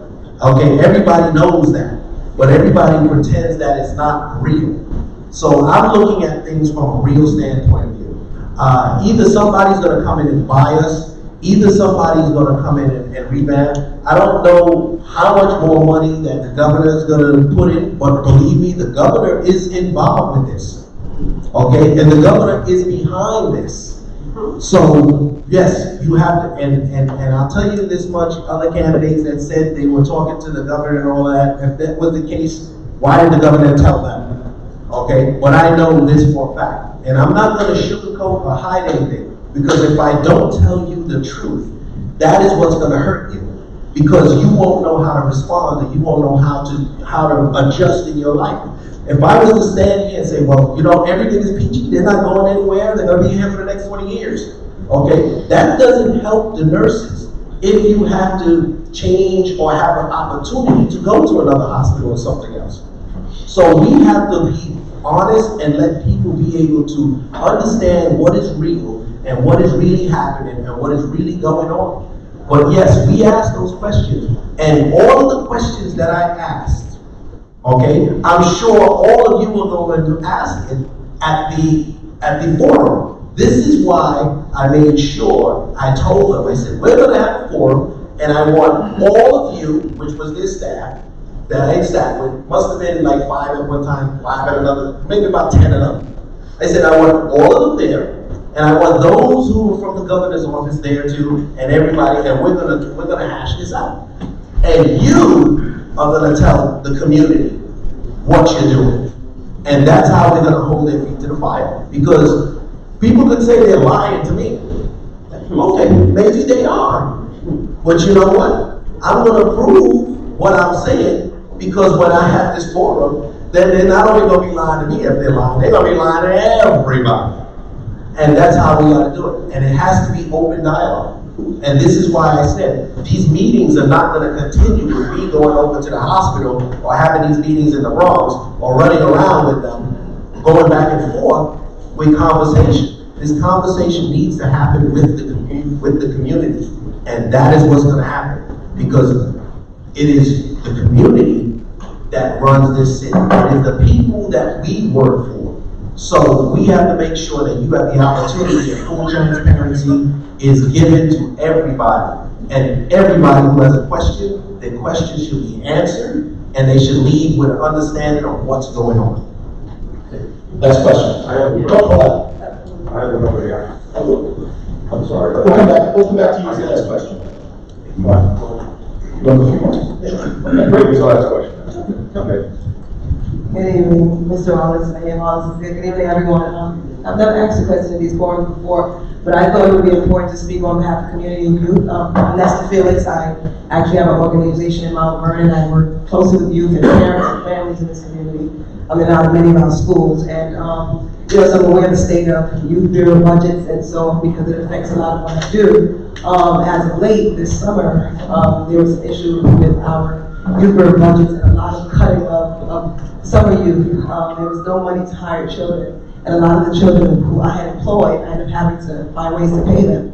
Okay, everybody knows that, but everybody pretends that it's not real. So I'm looking at things from a real standpoint of view. Either somebody's going to come in and buy us, either somebody's going to come in and revamp. I don't know how much more money that the governor is going to put in, but believe me, the governor is involved with this. Okay, and the governor is behind this. So yes, you have to, and I'll tell you this much, other candidates that said they were talking to the governor and all that, if that was the case, why did the governor tell them? Okay, but I know this for a fact. And I'm not going to sugarcoat or hide anything, because if I don't tell you the truth, that is what's going to hurt you, because you won't know how to respond, and you won't know how to adjust in your life. If I was to stand here and say, well, everything is peachy, they're not going anywhere, they're going to be here for the next 20 years. Okay, that doesn't help the nurses if you have to change or have an opportunity to go to another hospital or something else. So we have to be honest and let people be able to understand what is real and what is really happening and what is really going on. But yes, we asked those questions, and all of the questions that I asked, okay, I'm sure all of you are going to ask it at the forum. This is why I made sure I told them, I said, we're going to have a forum, and I want all of you, which was their staff, that I sat with, must have been like 5 at one time, 5 at another, maybe about 10 of them. I said, I want all of them there, and I want those who are from the governor's office there too, and everybody, and we're gonna hash this out. And you are gonna tell the community what you're doing. And that's how we're gonna hold their feet to the fire. Because people could say they're lying to me. Okay, maybe they are. But you know what? I'm gonna prove what I'm saying, because when I have this forum, then they're not only going to be lying to me if they're lying, they're going to be lying to everybody. And that's how we got to do it. And it has to be open dialogue. And this is why I said, these meetings are not going to continue with me going over to the hospital or having these meetings in the Bronx or running around with them, going back and forth with conversation. This conversation needs to happen with the community. And that is what's going to happen. Because it is the community that runs this city. It is the people that we work for. So we have to make sure that you have the opportunity, and full transparency is given to everybody. And everybody who has a question, the question should be answered, and they should leave with an understanding of what's going on. Last question. Don't pull out. I have another here. I'm sorry. We'll come back to you for the last question. You want a few more? Great, was the last question. Okay. Good evening, Mr. Wallace, Mayor Wallace. Good evening, everyone. I've never asked a question in these forums before, but I thought it would be important to speak on behalf of community and youth. I'm Nesta Felix. I actually have an organization in Mount Vernon. I work closely with youth and parents and families in this community. I'm in many of our schools, and so I'm aware of the state of youth bureau budgets, and so because it affects a lot of what I do. As of late this summer, there was an issue with our youth bureau budgets and a lot of cutting of summer youth. There was no money to hire children, and a lot of the children who I had employed, I ended up having to find ways to pay them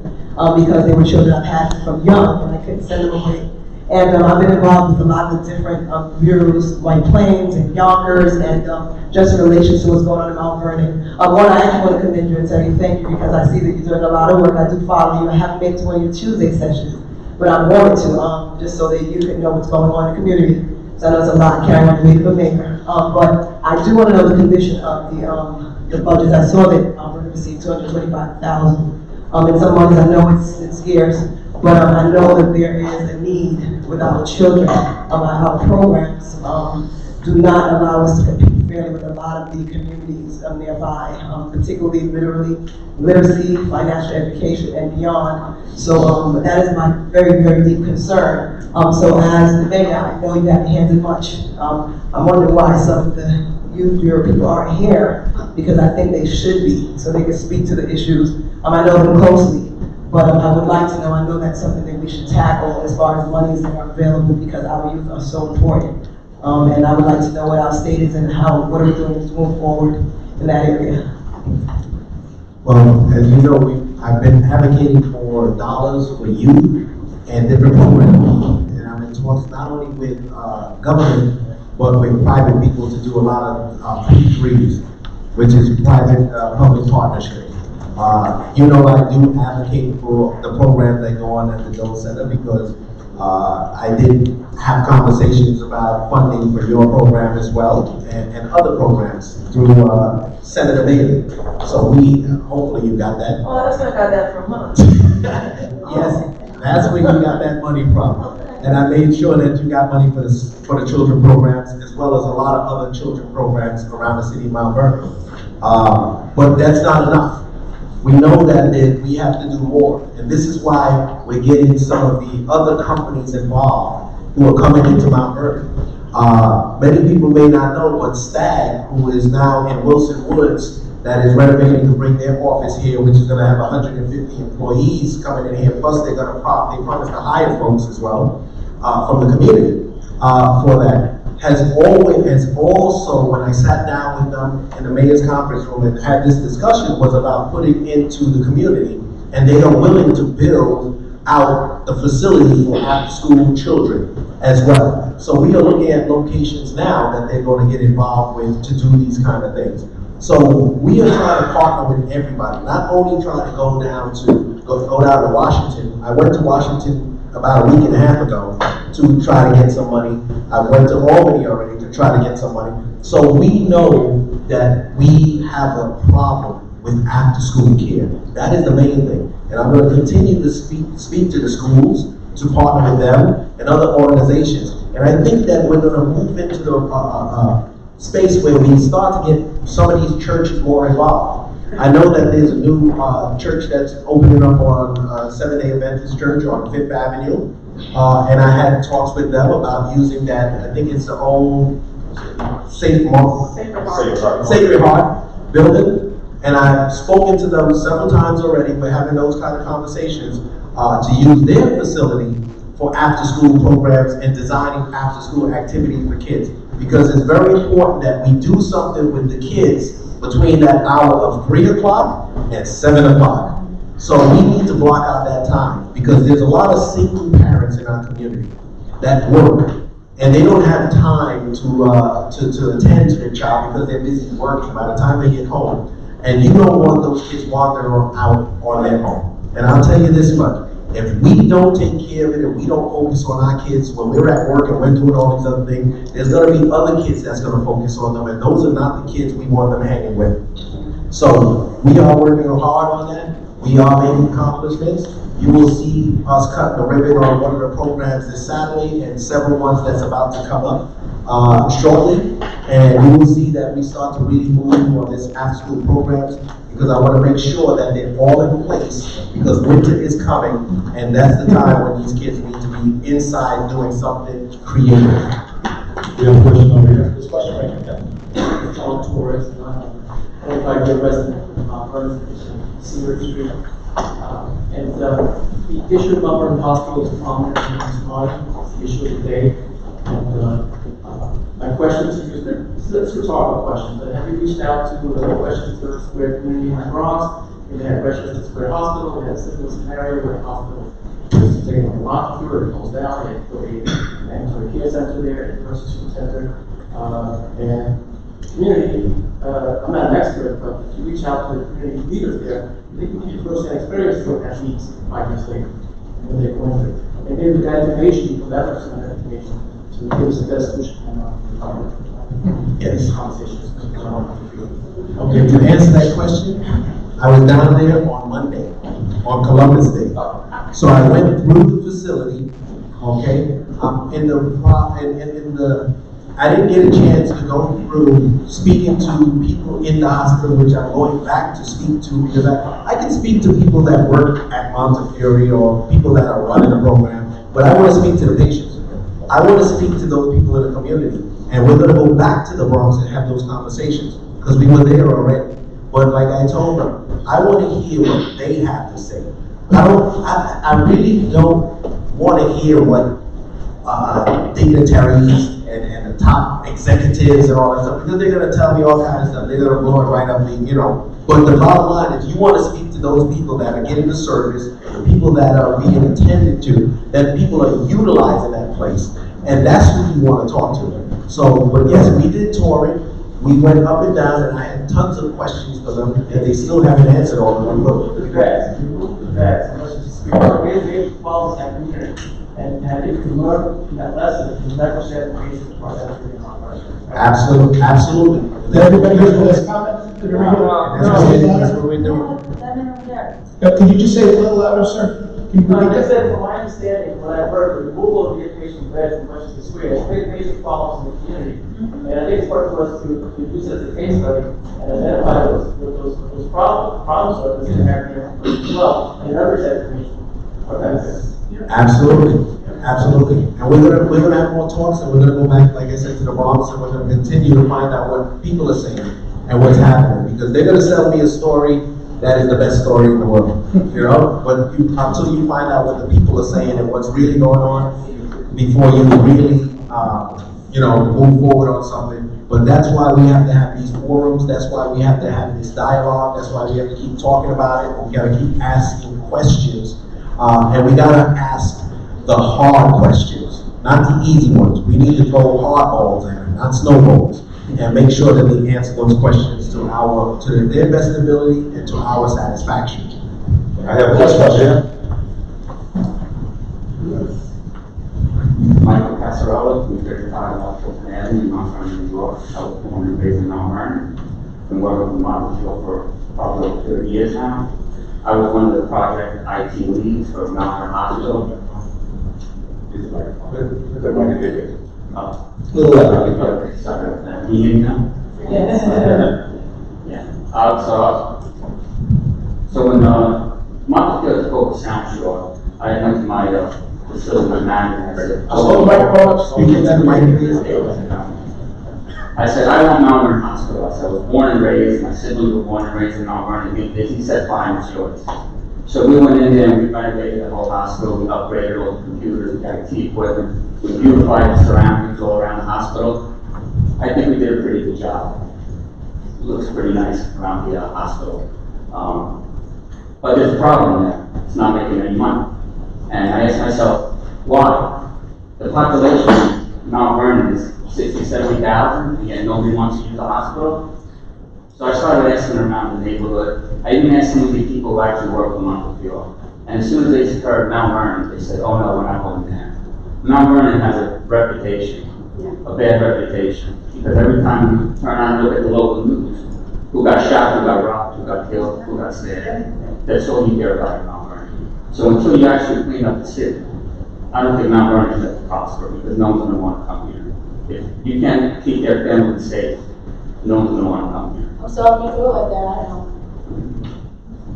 because they were children I've had from young, and I couldn't send them away. And I've been involved with a lot of different bureaus, White Plains and Yonkers, and just in relation to what's going on in Mount Vernon. One, I actually want to commend you and tell you thank you, because I see that you're doing a lot of work. I do follow you. I haven't been to one of your Tuesday sessions, but I wanted to, just so that you can know what's going on in the community. So I know it's a lot carrying on the weight of a maker. But I do want to know the condition of the budget. I saw that Mount Vernon received $225,000. And some monies, I know it's scarce, but I know that there is a need with our children. Our programs do not allow us to compete fairly with a lot of the communities nearby, particularly literacy, financial education, and beyond. So that is my very, very deep concern. So as the mayor, I know you have your hands in much. I'm wondering why some of the youth bureau people aren't here, because I think they should be, so they can speak to the issues. I know them closely. But I would like to know, I know that's something that we should tackle as far as monies that are available, because our youth are so important. And I would like to know what our state is and what are we doing to move forward in that area. Well, as you know, I've been advocating for dollars for youth and different programs. And I'm in talks not only with government, but with private people to do a lot of P3s, which is private-public partnership. I do advocate for the programs that go on at the Dole Center, because I did have conversations about funding for your program as well, and other programs through Senator Bailey. So hopefully you got that. Oh, that's where I got that from, huh? Yes, that's where you got that money from. And I made sure that you got money for the children programs, as well as a lot of other children programs around the city of Mount Vernon. But that's not enough. We know that we have to do more, and this is why we're getting some of the other companies involved who are coming into Mount Vernon. Many people may not know, but Stag, who is now in Wilson Woods, that is renovating to bring their office here, which is going to have 150 employees coming in here, plus they promise to hire folks as well from the community for that. Has also, when I sat down with them in the mayor's conference room and had this discussion, was about putting into the community, and they are willing to build out the facility for after-school children as well. So we are looking at locations now that they're going to get involved with to do these kind of things. So we are trying to partner with everybody, not only trying to go down to Washington. I went to Washington about a week and a half ago to try to get some money. I went to Albany already to try to get some money. So we know that we have a problem with after-school care. That is the main thing. And I'm going to continue to speak to the schools, to partner with them and other organizations. And I think that we're going to move into the space where we start to get some of these churches more involved. I know that there's a new church that's opening up on Seventh-day Adventist Church on 5th Avenue. And I had talks with them about using that. I think it's the old Sacred Heart building. And I've spoken to them several times already. We're having those kind of conversations to use their facility for after-school programs and designing after-school activities for kids. Because it's very important that we do something with the kids between that hour of 3 o'clock and 7 o'clock. So we need to block out that time, because there's a lot of single parents in our community that work, and they don't have time to attend to their child because they're busy working by the time they get home. And you don't want those kids wandering out on their own. And I'll tell you this much, If we don't take care of it, if we don't focus on our kids when we're at work and we're doing all these other things, there's gonna be other kids that's gonna focus on them, and those are not the kids we want them hanging with. So we are working hard on that. We are making accomplishments. You will see us cut the ribbon on one of the programs this Saturday and several ones that's about to come up shortly. And you will see that we start to really move on this after-school programs, because I want to make sure that they're all in place, because winter is coming, and that's the time when these kids need to be inside doing something creative. We have a question over here. This question right here. John Torres, 25-year resident of Mount Vernon, Senior Street. And the issue of Mount Vernon Hospital is prominent in this mind. It's the issue of the day. And my question to you is it's a rhetorical question, but have you reached out to the Westchester Square community in the Bronx? We had Westchester Square Hospital, we had a similar scenario where the hospital was taking on the Montefiore, it goes down, they put an ambulatory care center there, a nurses center, and community, I'm not an expert, but if you reach out to the community leaders there, they can give you first-hand experience for what that means by this thing, and what they're going through. And maybe that information, you can leverage some of that information to give us the best solution and Yes. conversations. Okay, to answer that question, I was down there on Monday, on Columbus Day. So I went through the facility, okay? I didn't get a chance to go through speaking to people in the hospital, which I'm going back to speak to, because I can speak to people that work at Montefiore or people that are running the program, but I want to speak to the patients. I want to speak to those people in the community. And we're going to go back to the Bronx and have those conversations, because we were there already. But like I told them, I want to hear what they have to say. I really don't want to hear what dignitaries and the top executives and all that stuff, because they're going to tell me all kinds of stuff. They're going to blow it right up the, But the bottom line is, you want to speak to those people that are getting the service, the people that are being attended to, that people are utilizing that place. And that's who you want to talk to. So, but yes, we did tour it. We went up and down, and I had tons of questions for them, and they still haven't answered all of them. And if you learn from that lesson, you never share the information for that. Absolutely, absolutely. Did everybody hear the last comment? That's what we're doing. Can you just say it a little louder, sir? Can you No, I repeat just that? said, from my understanding, what I've heard, the removal of the inpatient beds in Westchester Square has created basic problems in the community. And I think it's important for us to use it as a case study and identify those problems are that's in here as well, and leverage that information for benefits. Absolutely, absolutely. And we're gonna have more talks, and we're gonna go back, like I said, to the Bronx, and we're gonna continue to find out what people are saying and what's happening, because they're gonna sell me a story that is the best story in the world, But until you find out what the people are saying and what's really going on, before you really, move forward on something. But that's why we have to have these forums. That's why we have to have this dialogue. That's why we have to keep talking about it. We gotta keep asking questions, and we gotta ask the hard questions, not the easy ones. We need to throw hardballs at them, not snowballs, and make sure that we answer those questions to their best ability and to our satisfaction. I have a question. Michael Casarella, from 35 North Fulton Avenue, Mount Vernon, New York. I was born and raised in Mount Vernon. Been working with Montefiore for probably over 30 years now. I was one of the project IT leads for Mount Vernon Hospital. Little louder. Sorry about that. Can you hear me now? Yeah. So when Montefiore spoke to Sound Shore, I went to my facility manager. I said, I want Mount Vernon Hospital. I said, I was born and raised, my siblings were born and raised in Mount Vernon. He said, fine, it's yours. So we went in there and we renovated the whole hospital. We upgraded all the computers, we got IT equipment. We beautified the surroundings all around the hospital. I think we did a pretty good job. It looks pretty nice around the hospital. But there's a problem there. It's not making any money. And I asked myself, why? The population in Mount Vernon is 60,000, 70,000, and yet nobody wants to use the hospital. So I started asking around the neighborhood. I even asked some of the people who actually work for Montefiore. And as soon as they heard Mount Vernon, they said, oh no, we're not going there. Mount Vernon has a reputation, a bad reputation, because every time you turn on and look at the local news, who got shot, who got robbed, who got killed, who got stabbed, that's all you hear about in Mount Vernon. So until you actually clean up the city, I don't think Mount Vernon is going to prosper, because no one's going to want to come here. If you can't keep their families safe, no one's going to want to come here. I'm sorry you feel like that, I don't.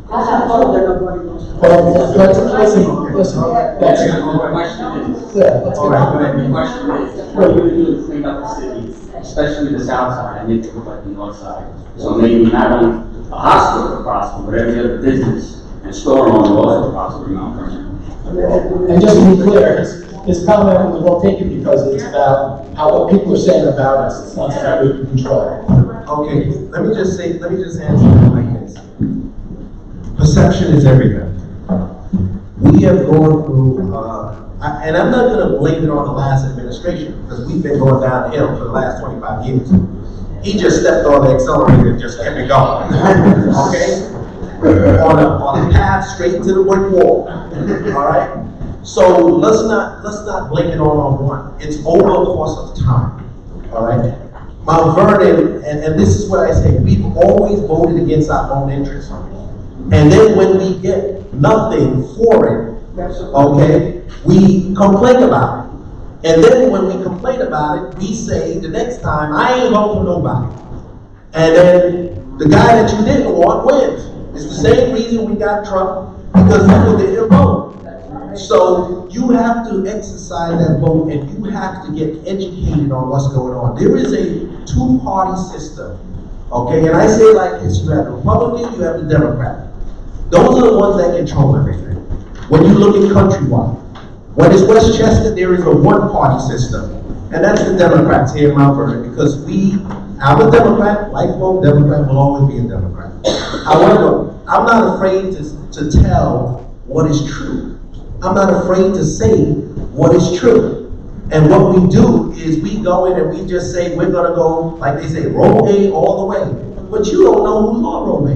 I have hope they're not going to. Listen, that's it. The question is, Yeah, let's all get right, on. the question is, what are you going to do to clean up the city, especially the south side, and make it look like the north side? So maybe not only a hospital will prosper, but every other business and store owner will also prosper in Mount Vernon. And just to be clear, his comment was well taken because it's about how what people are saying about us. It's not that we can control. Okay, let me just answer it like this. Perception is everything. We have gone through, and I'm not gonna blame it on the last administration, because we've been going downhill for the last 25 years. He just stepped on the accelerator and just kept it going, okay? On a path straight to the brick wall, all right? So let's not blame it on one. It's over a course of time, all right? Mount Vernon, and this is what I say, we've always voted against our own interests. And then when we get nothing for it, okay, we complain about it. And then when we complain about it, we say the next time, I ain't voting for nobody. And then the guy that you didn't want wins. It's the same reason we got Trump, because people didn't vote. So you have to exercise that vote, and you have to get educated on what's going on. There is a two-party system, okay? And I say it like this, you have the Republican, you have the Democrat. Those are the ones that control everything. When you look at countrywide, when it's Westchester, there is a one-party system, and that's the Democrats here in Mount Vernon, because I'm a Democrat, lifelong Democrat, will always be a Democrat. However, I'm not afraid to tell what is true. I'm not afraid to say what is true. And what we do is we go in and we just say, we're gonna go, like they say, roll A all the way. But you don't know who's on roll A.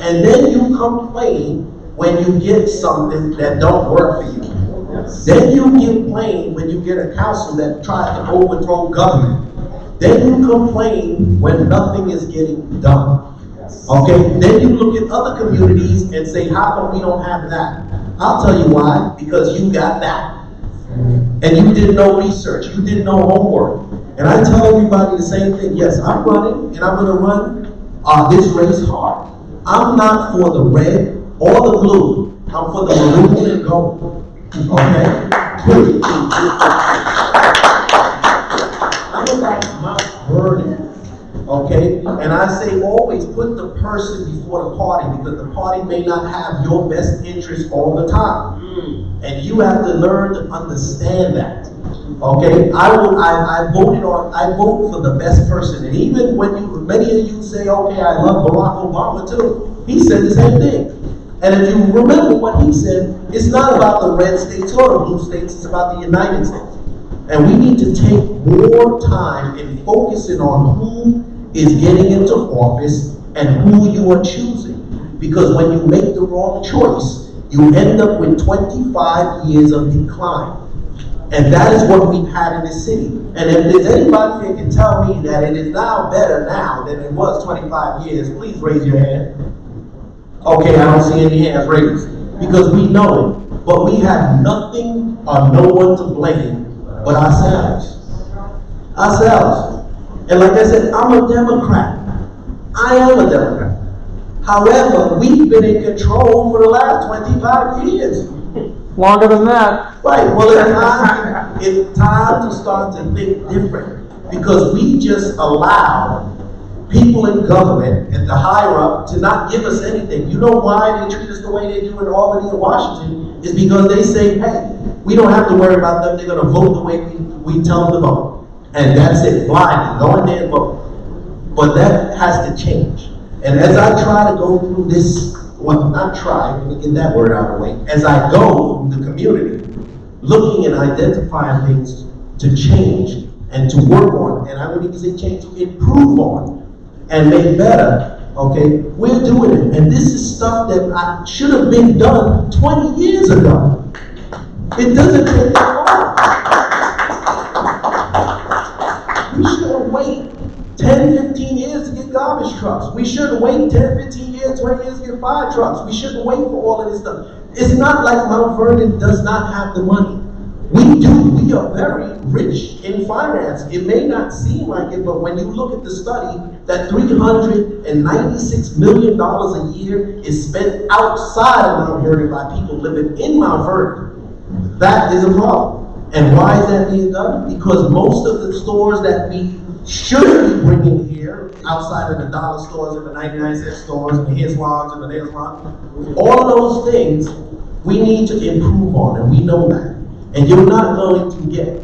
And then you complain when you get something that don't work for you. Then you complain when you get a council that tries to overthrow government. Then you complain when nothing is getting done. Okay, then you look at other communities and say, how come we don't have that? I'll tell you why, because you got that. And you did no research, you did no homework. And I tell everybody the same thing, yes, I'm running, and I'm gonna run this race hard. I'm not for the red or the blue, I'm for the maroon and gold, okay? I'm about Mount Vernon. Okay, and I say always put the person before the party, because the party may not have your best interest all the time, and you have to learn to understand that. Okay, I vote for the best person, and even when many of you say, okay, I love Barack Obama too, he said the same thing. And if you remember what he said, it's not about the red states or the blue states, it's about the United States. And we need to take more time in focusing on who is getting into office and who you are choosing. Because when you make the wrong choice, you end up with 25 years of decline. And that is what we've had in this city. And if there's anybody that can tell me that it is now better now than it was 25 years, please raise your hand. Okay, I don't see any hands raised. Because we know it. But we have nothing or no one to blame but ourselves. Ourselves. And like I said, I'm a Democrat. I am a Democrat. However, we've been in control for the last 25 years. Longer than that. Right, well it's time to start to think different. Because we just allow people in government and the higher up to not give us anything. You know why they treat us the way they do in Albany and Washington? Is because they say, hey, we don't have to worry about them, they're gonna vote the way we tell them to vote. And that's it, blindly, go in there and vote. But that has to change. And as I try to go through this, well, not try, let me get that word out of the way. As I go through the community, looking and identifying things to change and to work on, and I wouldn't even say change, to improve on and make better, Okay, we're doing it, and this is stuff that should have been done 20 years ago. It doesn't take that long. We shouldn't wait 10, 15 years to get garbage trucks. We shouldn't wait 10, 15 years, 20 years to get fire trucks. We shouldn't wait for all of this stuff. It's not like Mount Vernon does not have the money. We do. We are very rich in finance. It may not seem like it, but when you look at the study, that $396 million a year is spent outside of Mount Vernon by people living in Mount Vernon. That is a problem. And why is that being done? Because most of the stores that we should be bringing here, outside of the dollar stores and the 99-cent stores and the hair salons and the nail salons, all of those things we need to improve on, and we know that. And you're not going to get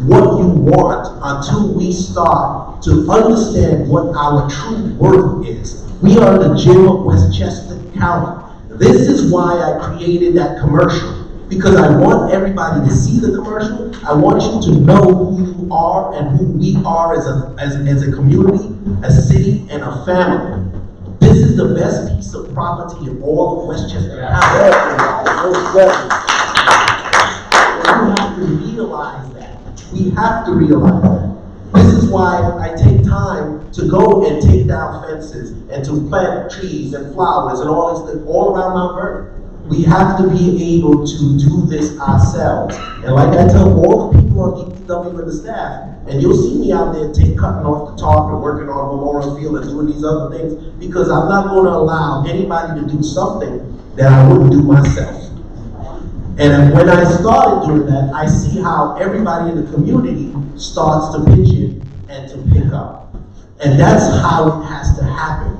what you want until we start to understand what our true worth is. We are the gem of Westchester County. This is why I created that commercial, because I want everybody to see the commercial. I want you to know who you are and who we are as a community, a city, and a family. This is the best piece of property in all of Westchester County. We have to realize that. We have to realize that. This is why I take time to go and take down fences and to plant trees and flowers and all this stuff all around Mount Vernon. We have to be able to do this ourselves. And like I tell all the people on DPW and the staff, and you'll see me out there cutting off the top and working on Memorial Field and doing these other things, because I'm not going to allow anybody to do something that I wouldn't do myself. And when I started doing that, I see how everybody in the community starts to pitch in and to pick up. And that's how it has to happen.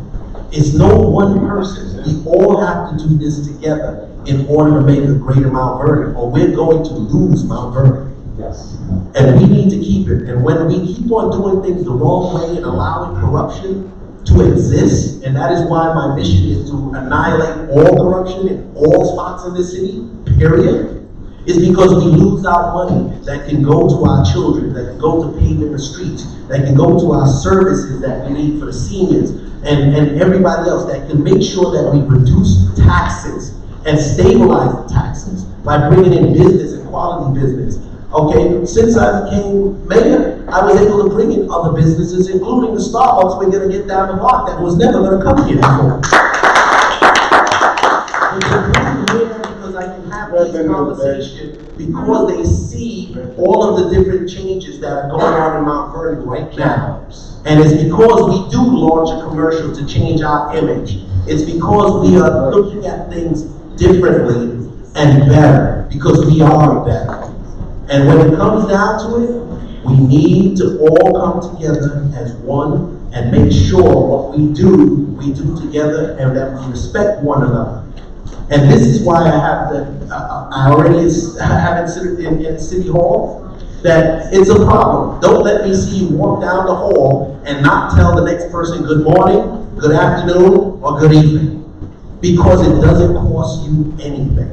It's no one person. We all have to do this together in order to make a greater Mount Vernon, or we're going to lose Mount Vernon. Yes. And we need to keep it. And when we keep on doing things the wrong way and allowing corruption to exist, and that is why my mission is to annihilate all corruption in all spots in the city, period, is because we lose our money that can go to our children, that can go to paving the streets, that can go to our services that we need for the seniors, and everybody else, that can make sure that we reduce taxes and stabilize the taxes by bringing in business and quality business. Okay, since I became mayor, I was able to bring in other businesses, including the Starbucks we're going to get down the block that was never going to come here before. Because I can have this conversation, because they see all of the different changes that are going on in Mount Vernon right now. And it's because we do launch a commercial to change our image. It's because we are looking at things differently and better, because we are better. And when it comes down to it, we need to all come together as one and make sure what we do together, and that we respect one another. And this is why I have I already have it in City Hall, that it's a problem. Don't let me see you walk down the hall and not tell the next person good morning, good afternoon, or good evening, because it doesn't cost you anything.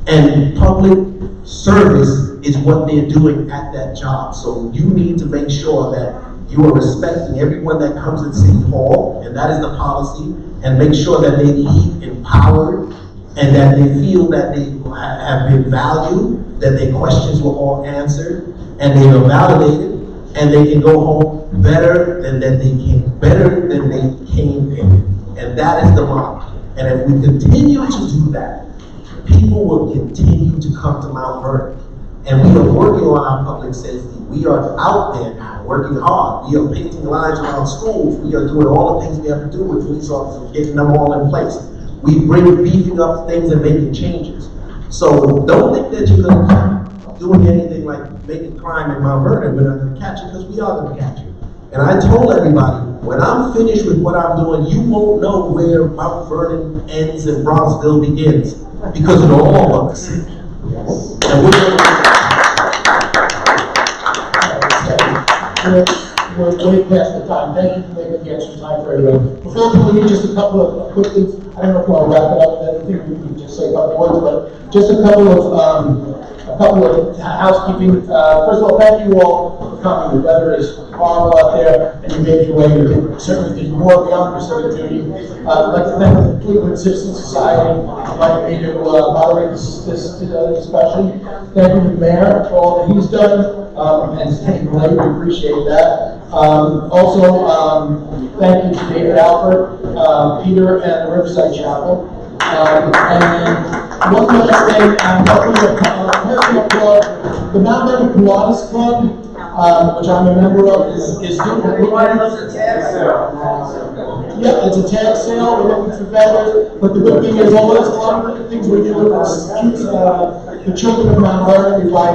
And public service is what they're doing at that job. So you need to make sure that you are respecting everyone that comes in City Hall, and that is the policy, and make sure that they leave empowered and that they feel that they have been valued, that their questions were all answered, and they are validated, and they can go home better than they came in. And that is the mark. And if we continue to do that, people will continue to come to Mount Vernon. And we are working on our public safety. We are out there now, working hard. We are painting lines around schools. We are doing all the things we have to do with police officers, getting them all in place. We bring beefing up things and making changes. So don't think that you're going to keep doing anything like making crime in Mount Vernon. We're not going to catch you, because we are going to catch you. And I told everybody, when I'm finished with what I'm doing, you won't know where Mount Vernon ends and Bronxville begins, because it'll all look the same. And we're going We're way past the time. Thank you for making the extra time for everyone. Before we leave, just a couple of quick things. I don't know if you want to wrap it up. I think we can just say a couple words, but just a couple of housekeeping. First of all, thank you all for coming. The weather is horrible out there, and you made your way. You did, certainly did more beyond your civic duty. I'd like to thank the Cleveland Citizen Society for inviting me to moderate this discussion. Thank you to the mayor for all that he's done, and staying late. We appreciate that. Also, thank you to David Alford, Peter, and the Riverside Chapel. And one last thing, I'm helping a club, the Mount Lebanon Pilates Club, which I'm a member of, is doing. Yeah, it's a tag sale. We're looking for vendors, but the good thing is, all those lot of things we do is the children of Mount Lebanon. We buy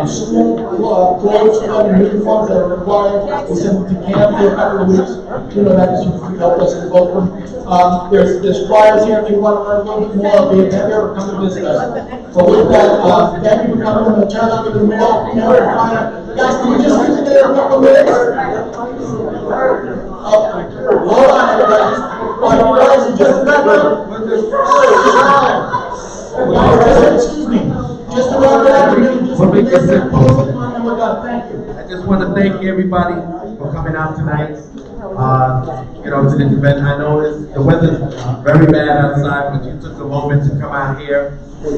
school clothes for them and uniforms that are required. We send them to camp for a couple of weeks. You know, that is help us in both of them. There's flyers here if you want to learn a little bit more. Be a vendor or come to visit us. So with that, thank you for coming. I'm going to turn over to the mayor. Guys, can we just get together a couple of minutes? Hold on, everybody. Guys, just a minute. Excuse me. Just a thank you. I just want to thank everybody for coming out tonight. To this event. I know the weather's very bad outside, but you took a moment to come out here to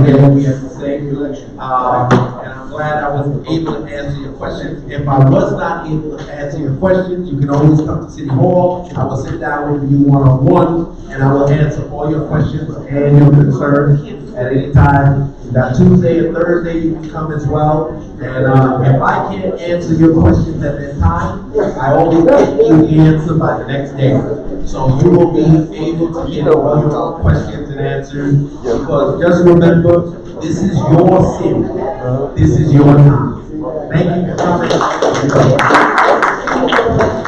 hear what we have to say. And I'm glad I was able to answer your questions. If I was not able to answer your questions, you can always come to City Hall. I will sit down with you one-on-one, and I will answer all your questions and your concerns at any time. That Tuesday and Thursday you can come as well. And if I can't answer your questions at that time, I always get you the answer by the next day. So you will be able to get all your questions and answers. Because just remember, this is your city. This is your time. Thank you for coming.